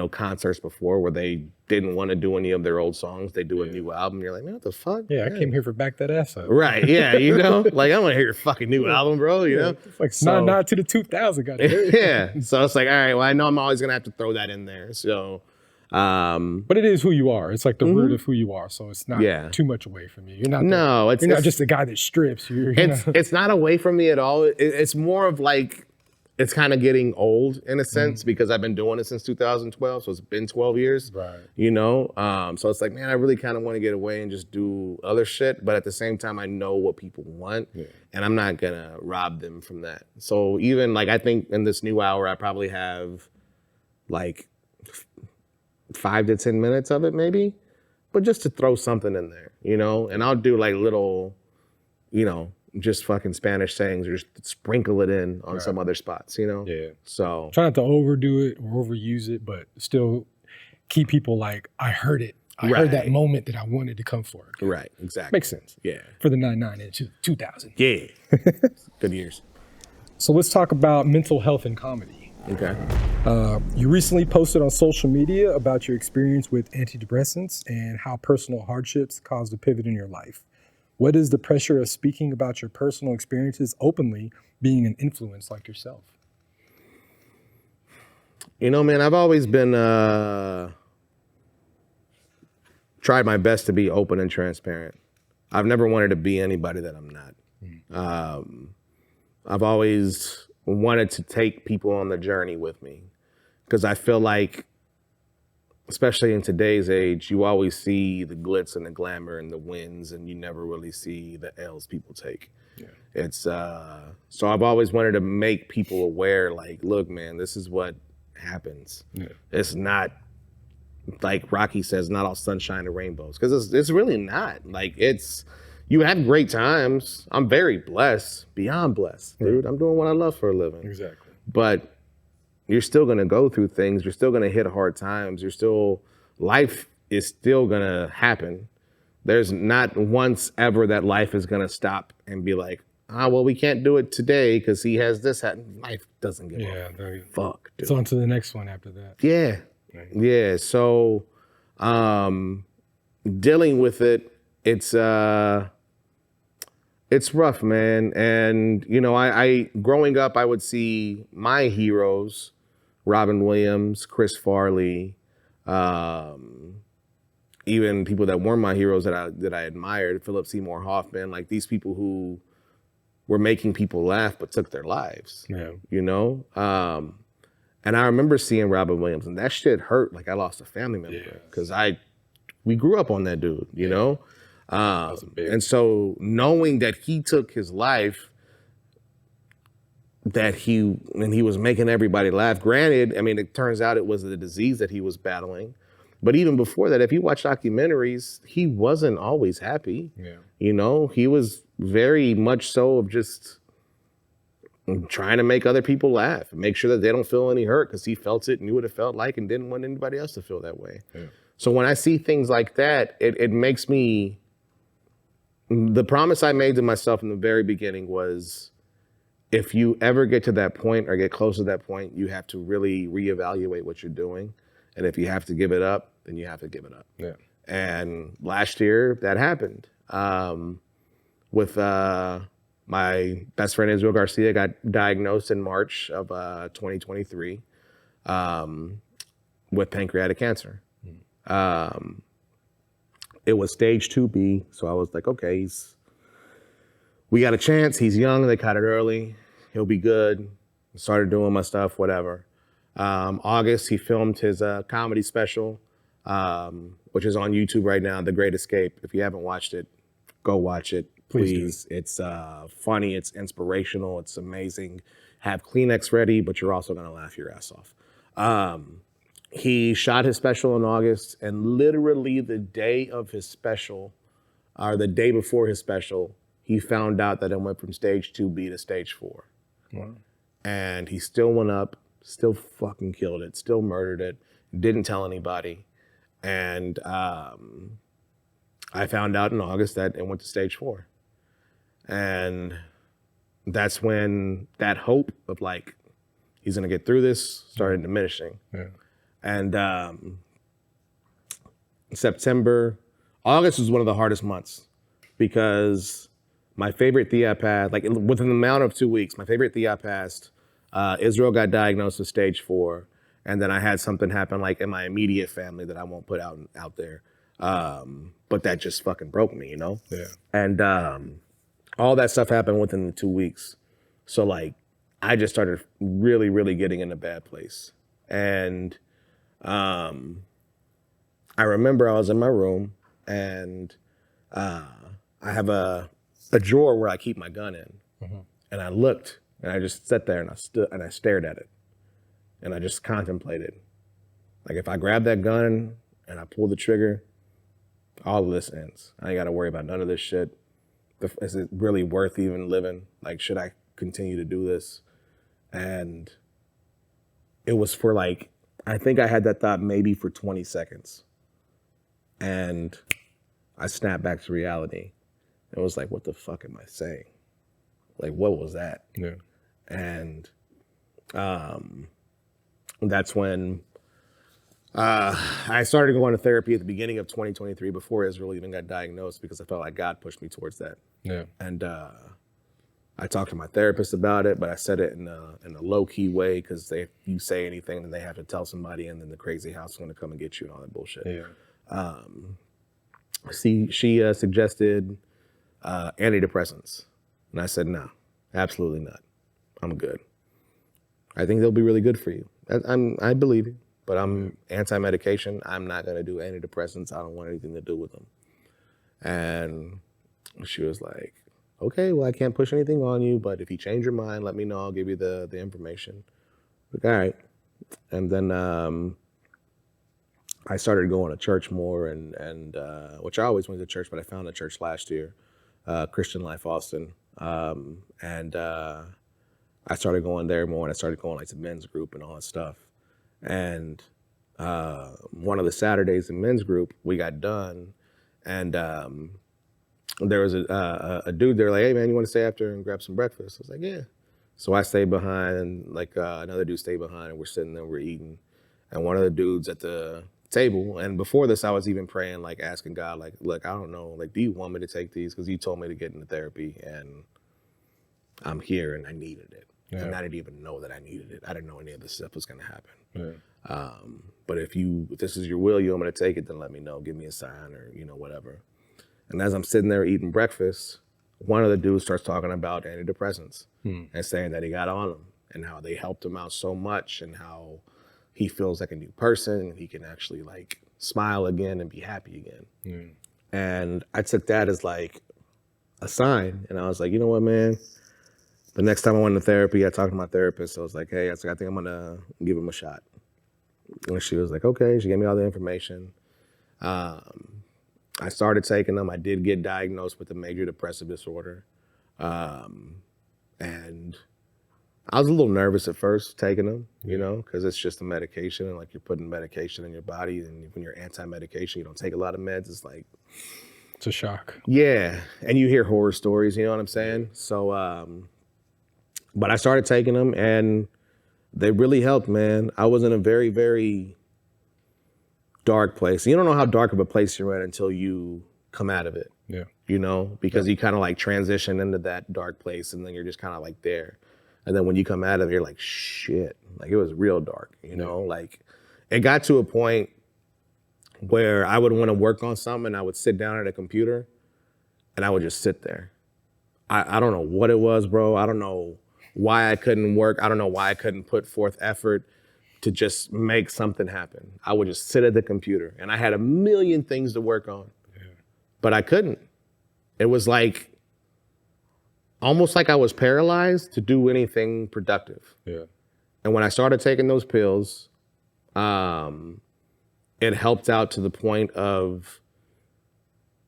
concerts before where they didn't want to do any of their old songs. They do a new album. You're like, man, what the fuck? Yeah, I came here for Back That Ass Up. Right, yeah, like, I want to hear your fucking new album, bro, you know? It's like, not to the 2000, goddamn. Yeah, so it's like, all right, well, I know I'm always gonna have to throw that in there, so. But it is who you are. It's like the root of who you are. So it's not too much away from you. You're not. You're not just a guy that strips. It's not away from me at all. It's more of like, it's kind of getting old in a sense because I've been doing it since 2012. So it's been 12 years. Right. So it's like, man, I really kind of want to get away and just do other shit. But at the same time, I know what people want, and I'm not gonna rob them from that. So even like, I think in this new hour, I probably have like 5 to 10 minutes of it maybe, but just to throw something in there, and I'll do like little, just fucking Spanish sayings or just sprinkle it in on some other spots, Yeah. So try not to overdo it or overuse it, but still keep people like, I heard it. I heard that moment that I wanted to come for. Right, exactly. Makes sense. Yeah. For the 99 and 2000. Yeah. Good years. So let's talk about mental health and comedy. Okay. You recently posted on social media about your experience with antidepressants and how personal hardships caused a pivot in your life. What is the pressure of speaking about your personal experiences openly being an influence like yourself? Man, I've always been, tried my best to be open and transparent. I've never wanted to be anybody that I'm not. I've always wanted to take people on the journey with me because I feel like, especially in today's age, you always see the glitz and the glamour and the wins, and you never really see the L's people take. Yeah. It's so I've always wanted to make people aware, like, look, man, this is what happens. Yeah. It's not like Rocky says, not all sunshine and rainbows, because it's really not. Like, you have great times. I'm very blessed, beyond blessed, dude. I'm doing what I love for a living. Exactly. But you're still gonna go through things. You're still gonna hit hard times. Life is still gonna happen. There's not once ever that life is gonna stop and be like, well, we can't do it today because he has this. Life doesn't give a fuck, dude. It's on to the next one after that. Yeah. Right. Yeah. So dealing with it, it's rough, man. And, I growing up, I would see my heroes, Robin Williams, Chris Farley, even people that weren't my heroes that I admired, Philip Seymour Hoffman, like these people who were making people laugh but took their lives. Yeah. And I remember seeing Robin Williams, and that shit hurt. Like, I lost a family member because we grew up on that dude, you know? And so knowing that he took his life, and he was making everybody laugh. Granted, I mean, it turns out it was the disease that he was battling. But even before that, if you watch documentaries, he wasn't always happy. Yeah. He was very much so of just trying to make other people laugh and make sure that they don't feel any hurt because he felt it and knew what it felt like and didn't want anybody else to feel that way. Yeah. So when I see things like that, it makes me, the promise I made to myself in the very beginning was, if you ever get to that point or get close to that point, you have to really reevaluate what you're doing. And if you have to give it up, then you have to give it up. Yeah. And last year that happened. With my best friend Isreal Garcia got diagnosed in March of 2023 with pancreatic cancer. It was stage 2B, so I was like, okay, we got a chance. He's young. They caught it early. He'll be good. Started doing my stuff, whatever. August, he filmed his comedy special, which is on YouTube right now, The Great Escape. If you haven't watched it, go watch it, please. It's funny. It's inspirational. It's amazing. Have Kleenex ready, but you're also going to laugh your ass off. He shot his special in August, and literally the day of his special, or the day before his special, he found out that it went from stage 2B to stage 4. Wow. And he still went up, still fucking killed it, still murdered it, didn't tell anybody. And I found out in August that it went to stage 4. And that's when that hope of like, he's gonna get through this started diminishing. Yeah. And August was one of the hardest months because my favorite thea passed, like within the amount of 2 weeks, my favorite thea passed. Isreal got diagnosed with stage 4. And then I had something happen like in my immediate family that I won't put out there. But that just fucking broke me, you know? Yeah. And all that stuff happened within the 2 weeks. So like, I just started really, really getting in a bad place. And I remember I was in my room and I have a drawer where I keep my gun in. Mm-hmm. And I looked and I just sat there and I stared at it. And I just contemplated. Like if I grab that gun and I pull the trigger, all of this ends. I ain't gotta worry about none of this shit. Is it really worth even living? Like, should I continue to do this? And it was for like, I think I had that thought maybe for 20 seconds. And I snapped back to reality. It was like, what the fuck am I saying? Like, what was that? Yeah. And that's when I started going to therapy at the beginning of 2023 before Isreal even got diagnosed because I felt like God pushed me towards that. Yeah. And I talked to my therapist about it, but I said it in a low-key way because if you say anything, then they have to tell somebody, and then the crazy house is going to come and get you and all that bullshit. Yeah. She suggested antidepressants. And I said, no, absolutely not. I'm good. I think they'll be really good for you. I believe you, but I'm anti-medication. I'm not going to do antidepressants. I don't want anything to do with them. And she was like, okay, well, I can't push anything on you, but if you change your mind, let me know. I'll give you the information. Like, all right. And then I started going to church more, and which I always went to church, but I found a church last year, Christian Life Austin. And I started going there more, and I started going like to men's group and all that stuff. And one of the Saturdays in men's group, we got done, and there was a dude there like, hey man, you want to stay after and grab some breakfast? I was like, yeah. So I stayed behind, and like another dude stayed behind, and we're sitting there, we're eating. And one of the dudes at the table, and before this I was even praying, like asking God, like, look, I don't know, like, do you want me to take these? Because you told me to get into therapy, and I'm here and I needed it. Yeah. And I didn't even know that I needed it. I didn't know any of this stuff was gonna happen. Yeah. But if this is your will, you want me to take it, then let me know, give me a sign, or whatever. And as I'm sitting there eating breakfast, one of the dudes starts talking about antidepressants and saying that he got on them and how they helped him out so much and how he feels like a new person and he can actually like smile again and be happy again. And I took that as like a sign, and I was like, you know what, man? The next time I went to therapy, I talked to my therapist. I was like, hey, I think I'm gonna give him a shot. And she was like, okay. She gave me all the information. I started taking them. I did get diagnosed with a major depressive disorder. And I was a little nervous at first taking them, you know, because it's just a medication and like you're putting medication in your body. And when you're anti-medication, you don't take a lot of meds. It's like, It's a shock. yeah. And you hear horror stories, you know what I'm saying? So, but I started taking them and they really helped, man. I was in a very, very dark place. You don't know how dark of a place you're in until you come out of it. Yeah. You know, because you kind of like transition into that dark place and then you're just kind of like there. And then when you come out of it, you're like, shit, like it was real dark, you know, like it got to a point where I would want to work on something and I would sit down at a computer and I would just sit there. I don't know what it was, bro. I don't know why I couldn't work. I don't know why I couldn't put forth effort to just make something happen. I would just sit at the computer and I had a million things to work on, but I couldn't. It was like, almost like I was paralyzed to do anything productive. Yeah. And when I started taking those pills, it helped out to the point of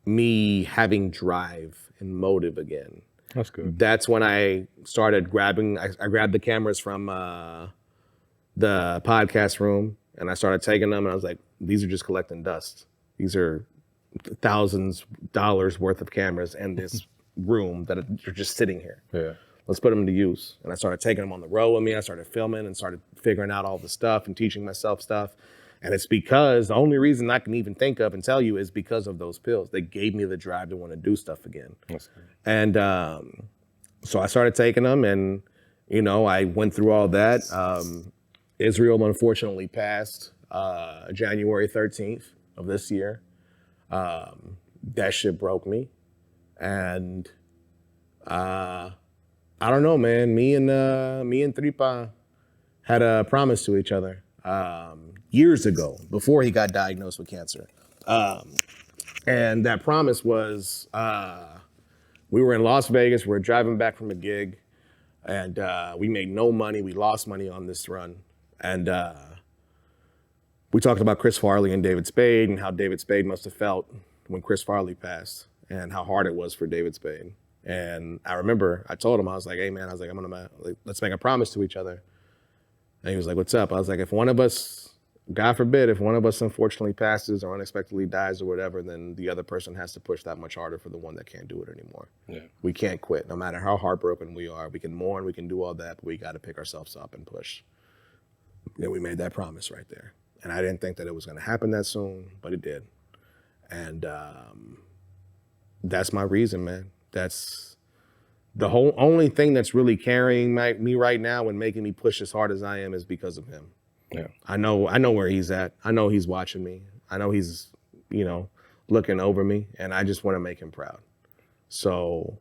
me having drive and motive again. That's good. That's when I started grabbing, I grabbed the cameras from the podcast room and I started taking them and I was like, these are just collecting dust. These are thousands of dollars worth of cameras in this room that are just sitting here. Yeah. Let's put them to use. And I started taking them on the road with me. I started filming and started figuring out all the stuff and teaching myself stuff. And it's because the only reason I can even think of and tell you is because of those pills. They gave me the drive to want to do stuff again. That's good. And so I started taking them and, you know, I went through all that. Isreal unfortunately passed January 13th of this year. That shit broke me. And I don't know, man. Me and Tripa had a promise to each other years ago, before he got diagnosed with cancer. And that promise was, we were in Las Vegas. We were driving back from a gig, and we made no money. We lost money on this run, and we talked about Chris Farley and David Spade and how David Spade must have felt when Chris Farley passed, and how hard it was for David Spade. And I remember I told him, I was like, hey man, I was like, let's make a promise to each other. And he was like, what's up? I was like, if one of us, God forbid, if one of us unfortunately passes or unexpectedly dies or whatever, then the other person has to push that much harder for the one that can't do it anymore. Yeah. We can't quit, no matter how heartbroken we are. We can mourn, we can do all that, but we got to pick ourselves up and push. And we made that promise right there. And I didn't think that it was going to happen that soon, but it did. And that's my reason, man. That's the whole only thing that's really carrying me right now and making me push as hard as I am is because of him. Yeah. I know where he's at. I know he's watching me. I know he's, you know, looking over me, and I just want to make him proud. So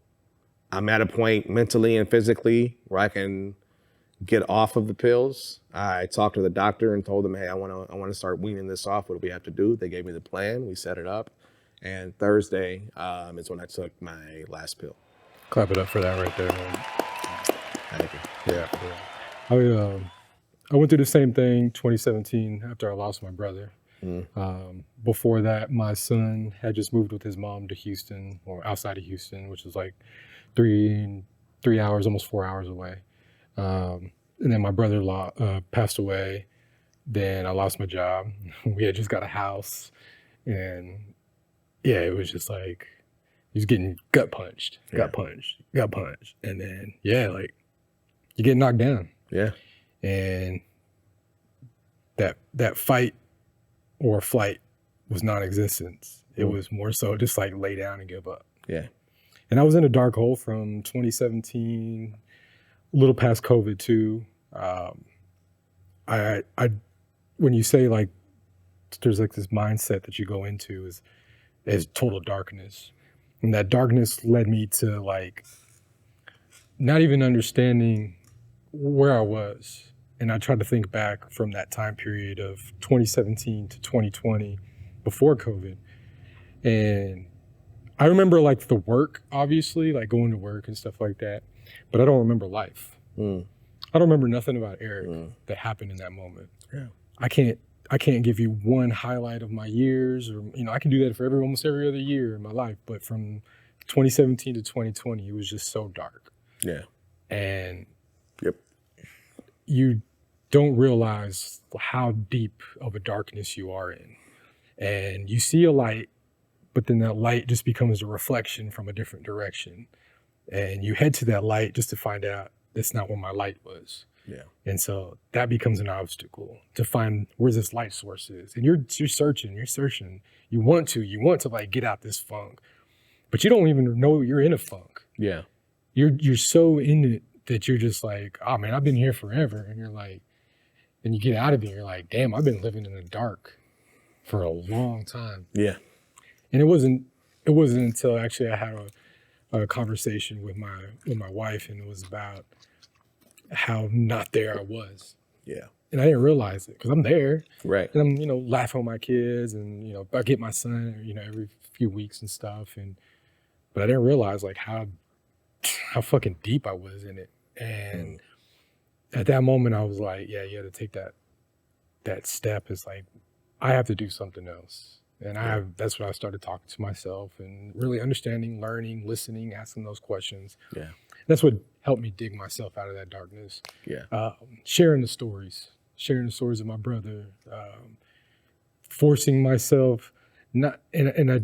I'm at a point mentally and physically where I can get off of the pills. I talked to the doctor and told him, hey, I want to start weaning this off. What do we have to do? They gave me the plan. We set it up. And Thursday is when I took my last pill. Clap it up for that right there, man. Thank you. Yeah. I went through the same thing 2017 after I lost my brother. Before that, my son had just moved with his mom to Houston, or outside of Houston, which is like 3 hours, almost 4 hours away. And then my brother passed away. Then I lost my job. We had just got a house, and yeah, it was just like, he's getting got punched. And then, yeah, like, you get knocked down. Yeah. And that fight or flight was non-existent. It was more so just like lay down and give up. Yeah. And I was in a dark hole from 2017, a little past COVID too. When you say like, there's like this mindset that you go into is total darkness. And that darkness led me to like, not even understanding where I was. And I tried to think back from that time period of 2017 to 2020 before COVID. And I remember like the work, obviously, like going to work and stuff like that, but I don't remember life. I don't remember nothing about Eric that happened in that moment. Yeah. I can't give you one highlight of my years, or, you know, I can do that for almost every other year in my life, but from 2017 to 2020, it was just so dark. Yeah. And you don't realize how deep of a darkness you are in. And you see a light, but then that light just becomes a reflection from a different direction. And you head to that light just to find out that's not what my light was. Yeah. And so that becomes an obstacle to find where this light source is. And you're searching. You want to like get out this funk, but you don't even know you're in a funk. Yeah. You're so in it that you're just like, oh man, I've been here forever. And you're like, and you get out of it, you're like, damn, I've been living in the dark for a long time. Yeah. And it wasn't until actually I had a conversation with my wife, and it was about how not there I was. Yeah. And I didn't realize it because I'm there. Right. And I'm, laughing with my kids, and, I get my son, every few weeks and stuff. But I didn't realize like how fucking deep I was in it. And at that moment I was like, yeah, you had to take that step. It's like, I have to do something else. And that's when I started talking to myself and really understanding, learning, listening, asking those questions. Yeah. That's what helped me dig myself out of that darkness. Yeah. Sharing the stories of my brother, forcing myself not, and I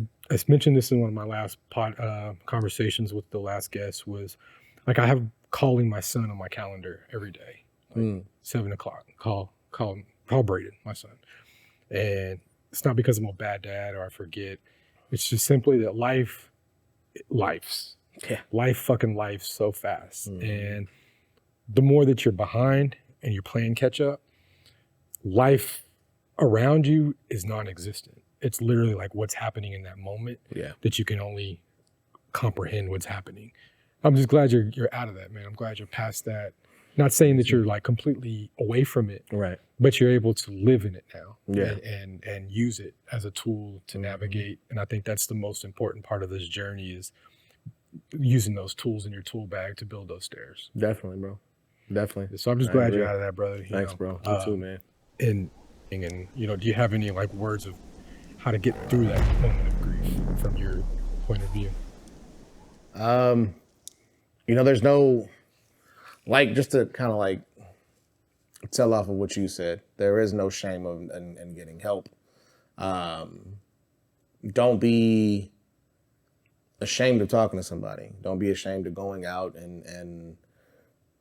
mentioned this in one of my last conversations with the last guest, was like, I have calling my son on my calendar every day, like 7 o'clock, call Braden, my son. And it's not because I'm a bad dad or I forget. It's just simply that life fucking life so fast. And the more that you're behind and you're playing catch up, life around you is non-existent. It's literally like what's happening in that moment that you can only comprehend what's happening. I'm just glad you're out of that, man. I'm glad you're past that. Not saying that you're like completely away from it, right? But you're able to live in it now, and use it as a tool to navigate. And I think that's the most important part of this journey, is using those tools in your tool bag to build those stairs. Definitely, bro. Definitely. So I'm just glad you're out of that, brother. Thanks, bro. You too, man. And do you have any like words of how to get through that moment of grief from your point of view? There's no, like, just to kind of like tell off of what you said, there is no shame in getting help. Don't be ashamed of talking to somebody. Don't be ashamed of going out and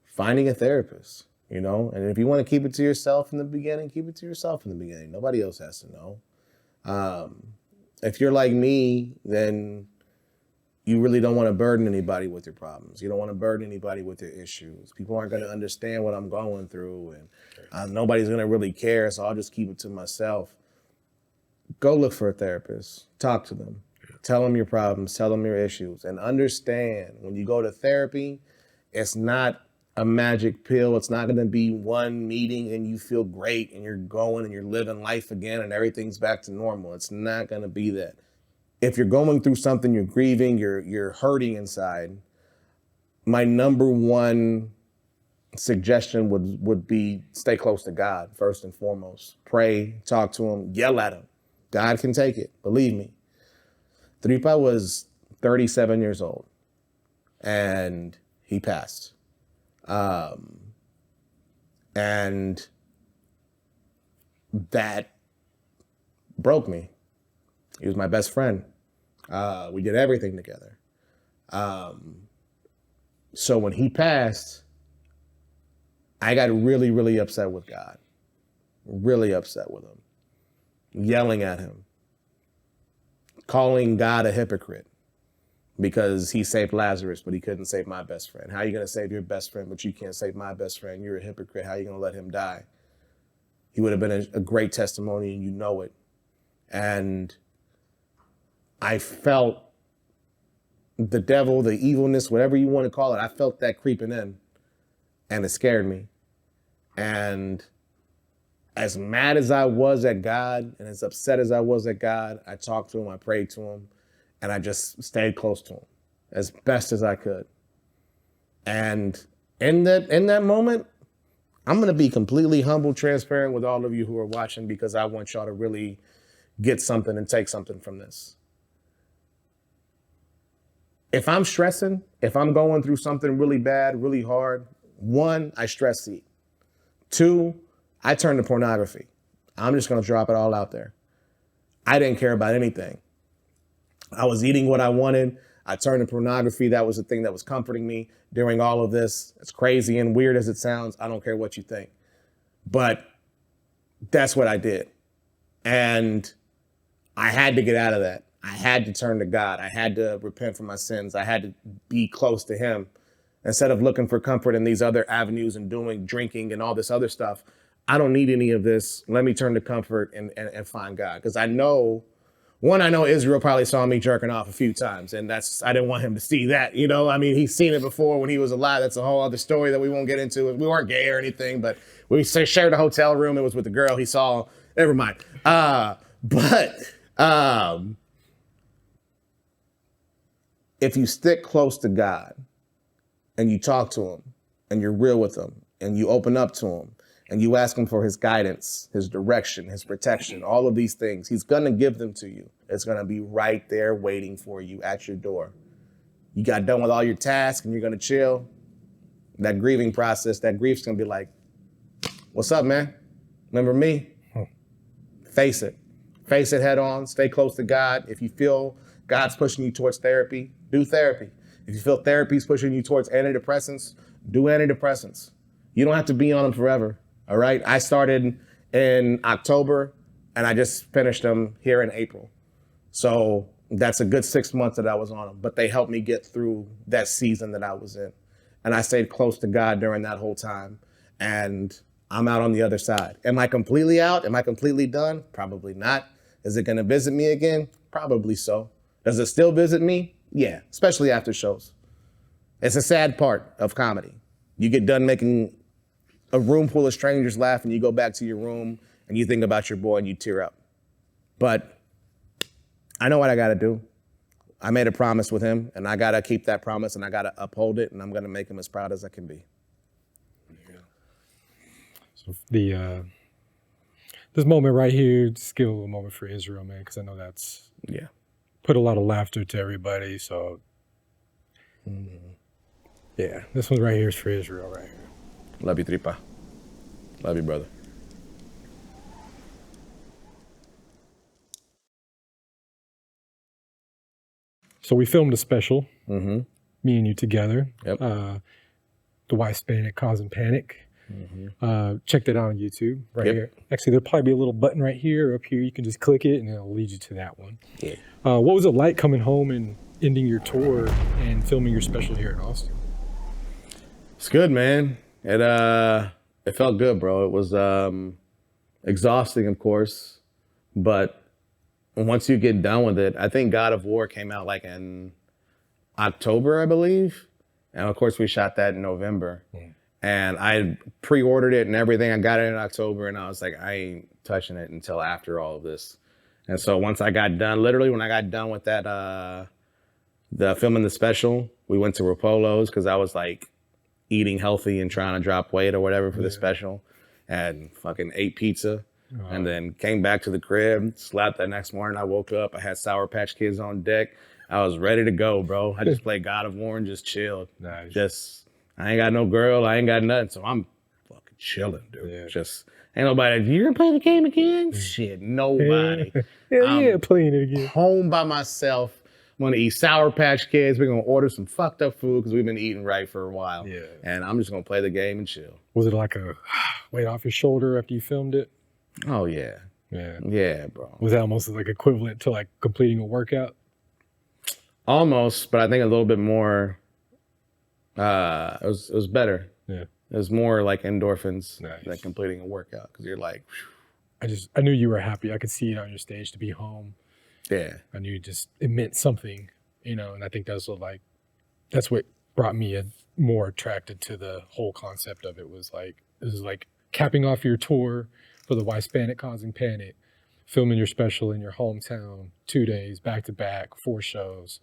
finding a therapist, And if you want to keep it to yourself in the beginning, keep it to yourself in the beginning. Nobody else has to know. If you're like me, then you really don't want to burden anybody with your problems. You don't want to burden anybody with your issues. People aren't going to understand what I'm going through, and nobody's going to really care, so I'll just keep it to myself. Go look for a therapist. Talk to them. Tell them your problems. Tell them your issues. And understand, when you go to therapy, it's not a magic pill. It's not going to be one meeting and you feel great and you're going and you're living life again and everything's back to normal. It's not going to be that. If you're going through something, you're grieving, you're hurting inside, my number one suggestion would be stay close to God, first and foremost. Pray, talk to him, yell at him. God can take it, believe me. Tripa was 37 years old and he passed. And that broke me. He was my best friend. We did everything together. So when he passed, I got really, really upset with God. Really upset with him. Yelling at him. Calling God a hypocrite because he saved Lazarus, but he couldn't save my best friend. How are you going to save your best friend, but you can't save my best friend? You're a hypocrite. How are you going to let him die? He would have been a great testimony, and you know it. And I felt the devil, the evilness, whatever you want to call it, I felt that creeping in, and it scared me. And as mad as I was at God and as upset as I was at God, I talked to him, I prayed to him, and I just stayed close to him as best as I could. And in that moment, I'm going to be completely humble, transparent with all of you who are watching, because I want y'all to really get something and take something from this. If I'm stressing, if I'm going through something really bad, really hard, one, I stress eat. 2, I turned to pornography. I'm just gonna drop it all out there. I didn't care about anything. I was eating what I wanted. I turned to pornography. That was the thing that was comforting me during all of this. As crazy and weird as it sounds, I don't care what you think. But that's what I did. And I had to get out of that. I had to turn to God. I had to repent for my sins. I had to be close to him. Instead of looking for comfort in these other avenues and drinking and all this other stuff, I don't need any of this. Let me turn to comfort and find God. Because I know Isreal probably saw me jerking off a few times, and I didn't want him to see that, you know? I mean, he's seen it before when he was alive. That's a whole other story that we won't get into. We weren't gay or anything, but we shared a hotel room. It was with the girl he saw. Never mind. If you stick close to God and you talk to him and you're real with him and you open up to him and you ask him for his guidance, his direction, his protection, all of these things, he's going to give them to you. It's going to be right there waiting for you at your door. You got done with all your tasks and you're going to chill. That grieving process, that grief's going to be like, what's up, man? Remember me? Face it. Face it head on. Stay close to God. If you feel God's pushing you towards therapy, do therapy. If you feel therapy's pushing you towards antidepressants, do antidepressants. You don't have to be on them forever. All right. I started in October and I just finished them here in April. So that's a good 6 months that I was on them, but they helped me get through that season that I was in. And I stayed close to God during that whole time. And I'm out on the other side. Am I completely out? Am I completely done? Probably not. Is it going to visit me again? Probably so. Does it still visit me? Yeah, especially after shows. It's a sad part of comedy. You get done making a room full of strangers laugh and you go back to your room and you think about your boy and you tear up. But I know what I got to do. I made a promise with him and I got to keep that promise and I got to uphold it and I'm going to make him as proud as I can be. So this moment right here, just give a little moment for Isreal, man, because I know that's put a lot of laughter to everybody. So yeah, this one right here is for Isreal right here. Love you, Tripa. Love you, brother. So we filmed a special, me and you together. Yep. The Hispanic causing panic. Check that out on YouTube right here. Actually, there'll probably be a little button right here or up here. You can just click it and it'll lead you to that one. Yeah. What was it like coming home and ending your tour and filming your special here in Austin? It's good, man. It felt good, bro. It was exhausting, of course, but once you get done with it, I think God of War came out like in October, I believe. And of course we shot that in November. And I pre-ordered it and everything. I got it in October and I was like, I ain't touching it until after all of this. And so once I got done, literally when I got done with that, the filming the special, we went to Rapolo's because I was like eating healthy and trying to drop weight or whatever for the special, and fucking ate pizza and then came back to the crib, slept. The next morning I woke up, I had Sour Patch Kids on deck. I was ready to go, bro. I just played God of War and just chilled. Nice. I ain't got no girl, I ain't got nothing, so I'm fucking chilling, dude. Yeah. Just ain't nobody, you gonna play the game again? Shit, nobody. Yeah, playing it again. Home by myself. I'm gonna eat Sour Patch Kids. We're gonna order some fucked up food because we've been eating right for a while. Yeah. And I'm just gonna play the game and chill. Was it like a weight off your shoulder after you filmed it? Oh yeah. Yeah, bro. Was that almost like equivalent to like completing a workout? Almost, but I think a little bit more. It was better. Yeah. It was more like endorphins than completing a workout because you're like, whew. I knew you were happy. I could see it on your stage to be home. Yeah. I knew it meant something, you know, and I think that's what brought me more attracted to the whole concept of it. Was like, this is like capping off your tour for the Hispanic causing panic, filming your special in your hometown, 2 days, back to back, 4 shows.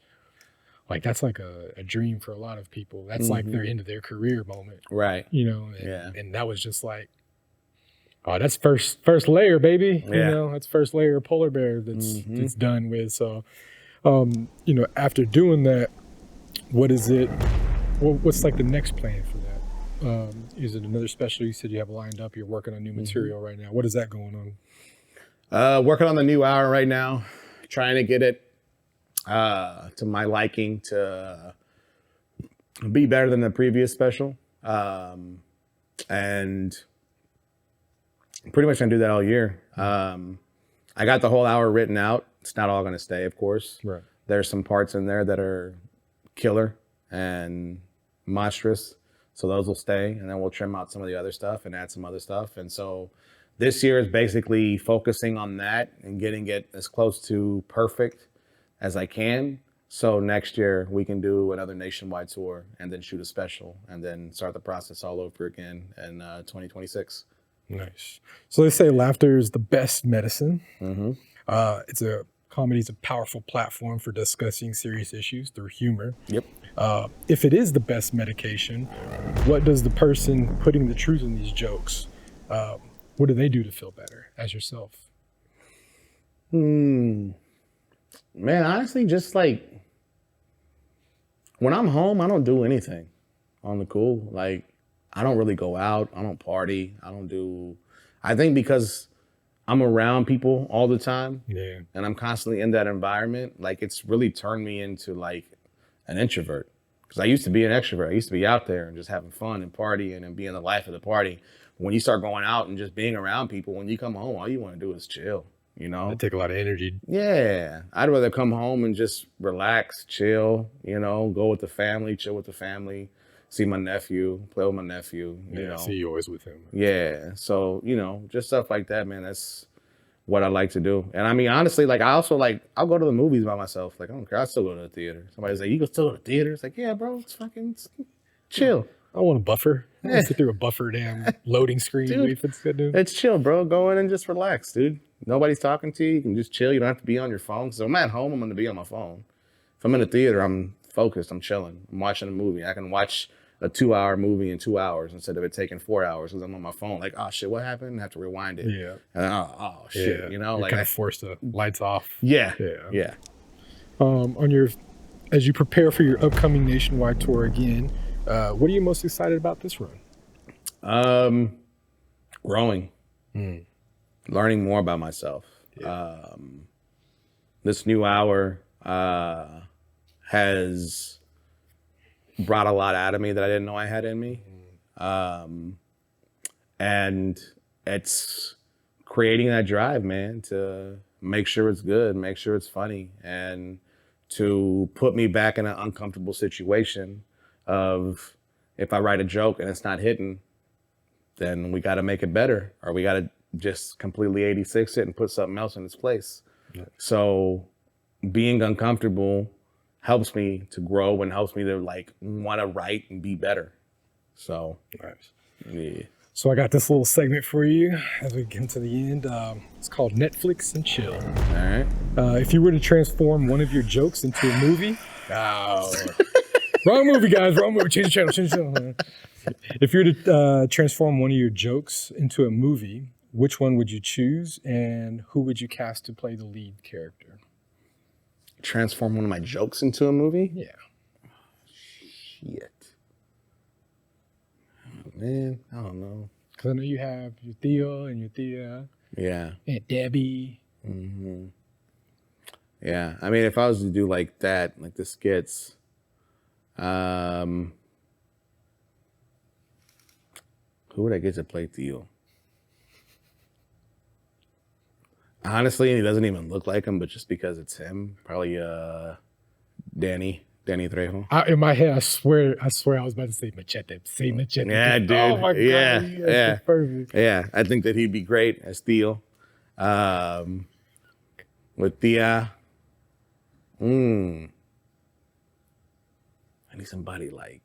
Like that's like a dream for a lot of people. That's like their end of their career moment. Right. You know, and that was just like, oh, that's first layer, baby. Yeah. You know, that's first layer of polar bear that's done with. So, you know, after doing that, what's like the next plan for that? Is it another special you said you have lined up? You're working on new material right now. What is that going on? Working on the new hour right now, trying to get it to my liking to be better than the previous special. And pretty much gonna do that all year. I got the whole hour written out. It's not all gonna stay, of course. Right. There's some parts in there that are killer and monstrous. So those will stay, and then we'll trim out some of the other stuff and add some other stuff. And so this year is basically focusing on that and getting it as close to perfect as I can. So next year we can do another nationwide tour and then shoot a special and then start the process all over again in 2026. Nice. So they say laughter is the best medicine. Comedy's a powerful platform for discussing serious issues through humor. Yep. If it is the best medication, what does the person putting the truth in these jokes, what do they do to feel better as yourself? Man, honestly, just like when I'm home, I don't do anything on the cool. Like, I don't really go out. I don't party. I think because I'm around people all the time and I'm constantly in that environment, like it's really turned me into like an introvert. Because I used to be an extrovert. I used to be out there and just having fun and partying and being the life of the party. When you start going out and just being around people, when you come home, all you want to do is chill, you know? It take a lot of energy. Yeah. I'd rather come home and just relax, chill, you know, go with the family, chill with the family, see my nephew, play with my nephew, you know. I see you always with him. Yeah. So, you know, just stuff like that, man. That's what I like to do. And I mean, honestly, like I also like, I'll go to the movies by myself. Like, I don't care. I still go to the theater. Somebody's like, you can still go to the theater? It's like, yeah, bro, it's chill. I want a buffer. I want to sit through a buffer damn loading screen. Dude, wait for this good it's chill, bro. Go in and just relax, dude. Nobody's talking to you. You can just chill. You don't have to be on your phone. So I'm at home, I'm going to be on my phone. If I'm in the theater, I'm focused. I'm chilling. I'm watching a movie. I can watch a 2-hour movie in 2 hours instead of it taking 4 hours because I'm on my phone. Like, oh shit, what happened? I have to rewind it. Yeah. And oh shit, you know, you're like kind of forced to lights off. Yeah. As you prepare for your upcoming nationwide tour again, what are you most excited about this run? Growing, learning more about myself. This new hour has brought a lot out of me that I didn't know I had in me. And it's creating that drive, man, to make sure it's good, make sure it's funny, and to put me back in an uncomfortable situation of if I write a joke and it's not hitting, then we got to make it better, or we got to just completely 86 it and put something else in its place. So being uncomfortable helps me to grow and helps me to like want to write and be better. So, yeah. So I got this little segment for you as we get to the end. It's called Netflix and Chill. All right. If you were to transform one of your jokes into a movie, wrong movie, guys, wrong movie. Change the channel. If you were to transform one of your jokes into a movie, which one would you choose, and who would you cast to play the lead character? Transform one of my jokes into a movie? Yeah. Shit. Oh, man, I don't know. Because I know you have your Theo and your Thea. Yeah. Aunt Debbie. Yeah. I mean, if I was to do like that, like the skits, who would I get to play Theo? Honestly, he doesn't even look like him, but just because it's him, probably Danny Trejo. In my head, I swear I was about to say Machete. Say Machete. Yeah, dude. Oh my God. Yeah. Perfect. Yeah, I think that he'd be great as Theo. With Thea, I need somebody like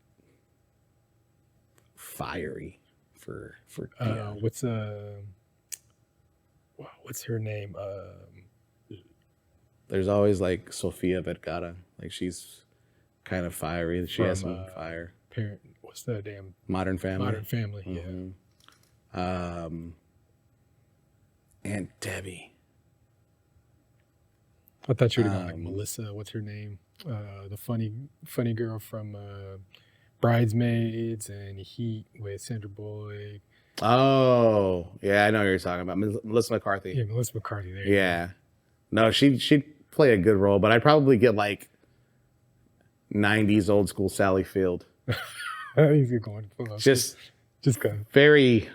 fiery for Thea. What's her name? There's always like Sofia Vergara. Like she's kind of fiery. She has some fire. What's the damn Modern Family? Modern Family, yeah. Aunt Debbie. I thought you would have gone like Melissa. What's her name? The funny girl from Bridesmaids and Heat with Sandra Bullock. Oh, yeah, I know what you're talking about. Melissa McCarthy. Yeah, Melissa McCarthy. There. Yeah. No, she'd play a good role, but I'd probably get like 90s old school Sally Field. He's going for Just go. very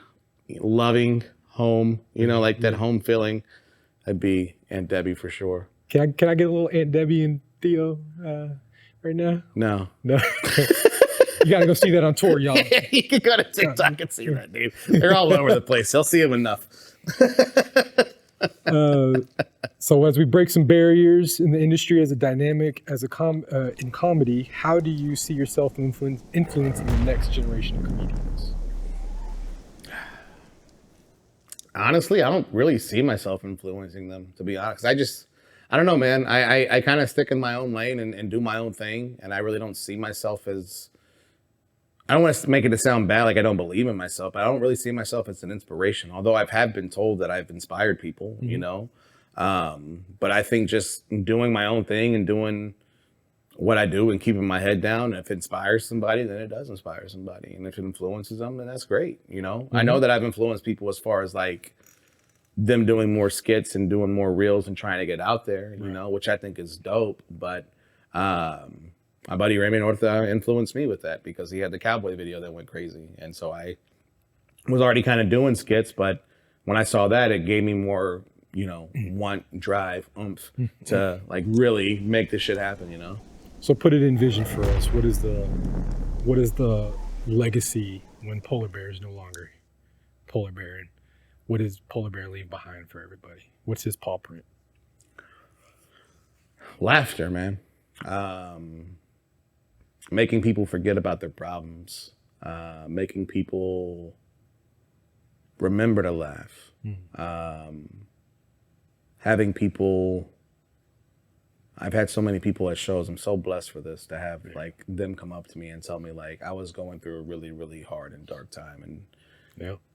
loving home, like that home feeling. I'd be Aunt Debbie for sure. Can I get a little Aunt Debbie and Theo right now? No. You gotta go see that on tour, y'all. You can go to TikTok and see that, dude. They're all over the place. They'll see them enough. So as we break some barriers in the industry as a dynamic, in comedy, how do you see yourself influencing the next generation of comedians? Honestly, I don't really see myself influencing them, to be honest. I don't know, man. I kind of stick in my own lane and do my own thing. And I really don't see myself as, I don't want to make it to sound bad, like I don't believe in myself, but I don't really see myself as an inspiration. Although I have been told that I've inspired people, but I think just doing my own thing and doing what I do and keeping my head down, if it inspires somebody, then it does inspire somebody. And if it influences them, then that's great. I know that I've influenced people as far as like them doing more skits and doing more reels and trying to get out there, which I think is dope. But my buddy Raymond Ortha influenced me with that because he had the cowboy video that went crazy. And so I was already kind of doing skits, but when I saw that, it gave me more, want, drive, oomph to like really make this shit happen, So put it in vision for us. What is the legacy when Polar Bear is no longer Polar Bear? And what does Polar Bear leave behind for everybody? What's his paw print? Laughter, man. Making people forget about their problems. Making people remember to laugh. Having people, I've had so many people at shows, I'm so blessed for this, to have like them come up to me and tell me like, I was going through a really, really hard and dark time, and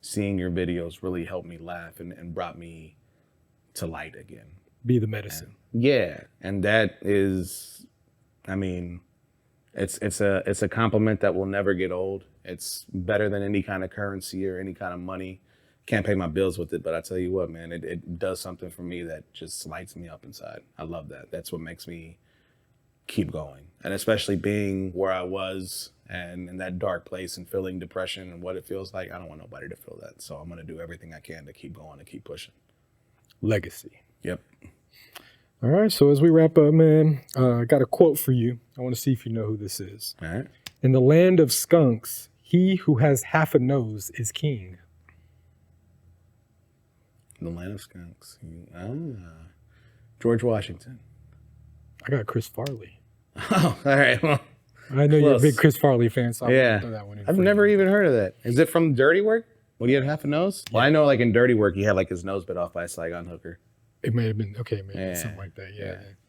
seeing your videos really helped me laugh and brought me to light again. Be the medicine. And that is, I mean, it's a compliment that will never get old. It's better than any kind of currency or any kind of money. Can't pay my bills with it, but I tell you what, man, it does something for me that just lights me up inside. I love that. That's what makes me keep going. And especially being where I was and in that dark place and feeling depression and what it feels like, I don't want nobody to feel that. So I'm going to do everything I can to keep going and keep pushing. Legacy. Yep. All right, so as we wrap up, man, I got a quote for you. I want to see if you know who this is. All right. In the land of skunks, he who has half a nose is king. The land of skunks. George Washington. I got Chris Farley. Oh, all right. Well, I know you're a big Chris Farley fan, so I'm gonna throw that one in. I've never even heard of that. Is it from Dirty Work? Well, he had half a nose? Yeah. Well, I know like in Dirty Work, he had like his nose bit off by a Saigon hooker. It may have been, something like that.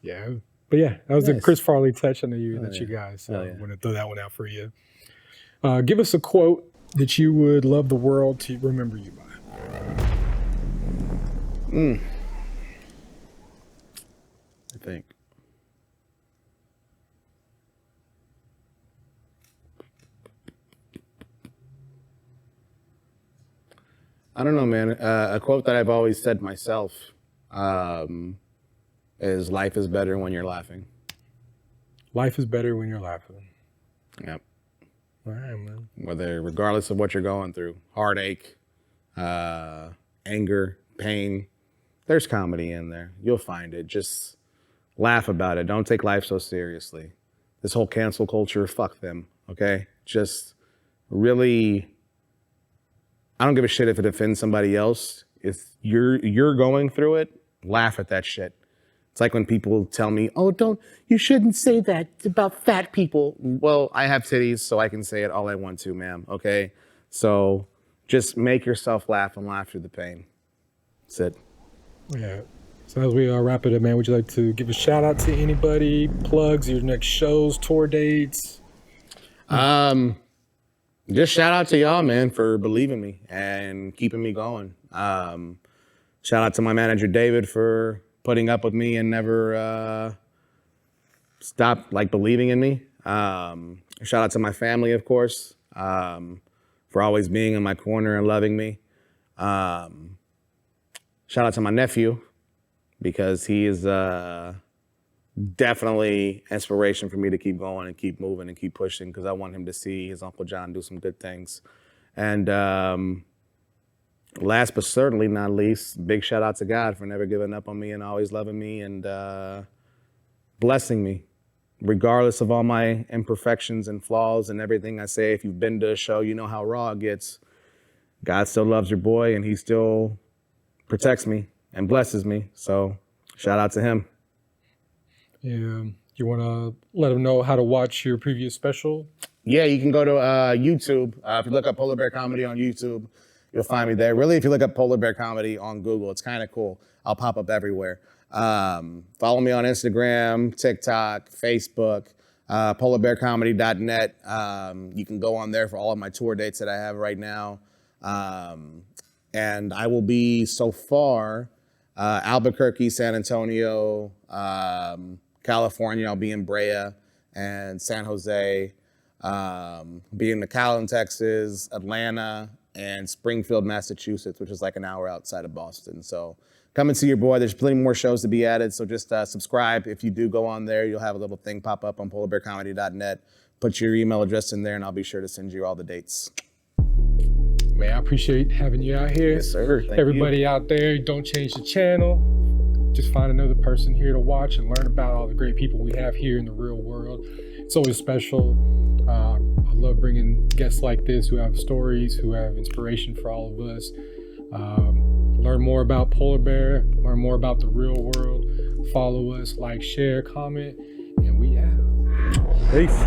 Yeah. But yeah, that was a Chris Farley touch. I know you guys. So I want to throw that one out for you. Give us a quote that you would love the world to remember you by. I think. I don't know, man. A quote that I've always said myself is life is better when you're laughing. Life is better when you're laughing. Yep. All right, man. Regardless of what you're going through, heartache, anger, pain, there's comedy in there. You'll find it. Just laugh about it. Don't take life so seriously. This whole cancel culture, fuck them, okay? Just really, I don't give a shit if it offends somebody else. If you're going through it, laugh at that shit. It's like when people tell me, oh, you shouldn't say that about fat people. Well, I have titties, so I can say it all I want to, ma'am, okay? So just make yourself laugh and laugh through the pain. That's it. Yeah. So as we wrap it up, man, would you like to give a shout out to anybody, plugs, your next shows, tour dates? Just shout out to y'all, man, for believing me and keeping me going. Shout out to my manager, David, for putting up with me and never stopped like believing in me. Shout out to my family, of course, for always being in my corner and loving me. Shout out to my nephew, because he is definitely inspiration for me to keep going and keep moving and keep pushing, because I want him to see his Uncle John do some good things. And last but certainly not least, big shout out to God for never giving up on me and always loving me and blessing me, regardless of all my imperfections and flaws and everything I say. If you've been to a show, you know how raw it gets. God still loves your boy, and he still protects me and blesses me. So shout out to him. Yeah. You want to let them know how to watch your previous special? Yeah, you can go to YouTube. If you look up Polar Bear Comedy on YouTube, you'll find me there. Really, if you look up Polar Bear Comedy on Google, it's kind of cool. I'll pop up everywhere. Follow me on Instagram, TikTok, Facebook, polarbearcomedy.net. You can go on there for all of my tour dates that I have right now. And I will be, so far, Albuquerque, San Antonio, California. I'll be in Brea and San Jose. Be in McAllen, Texas, Atlanta, and Springfield, Massachusetts, which is like an hour outside of Boston. So come and see your boy. There's plenty more shows to be added. So just subscribe. If you do go on there, you'll have a little thing pop up on polarbearcomedy.net. Put your email address in there, and I'll be sure to send you all the dates. Man, I appreciate having you out here. Yes, sir. Thank Everybody you. out there, don't change the channel. Just find another person here to watch and learn about all the great people we have here in the real world. It's always special. I love bringing guests like this who have stories, who have inspiration for all of us. Learn more about Polar Bear, learn more about the real world. Follow us, like, share, comment, and we out. Peace.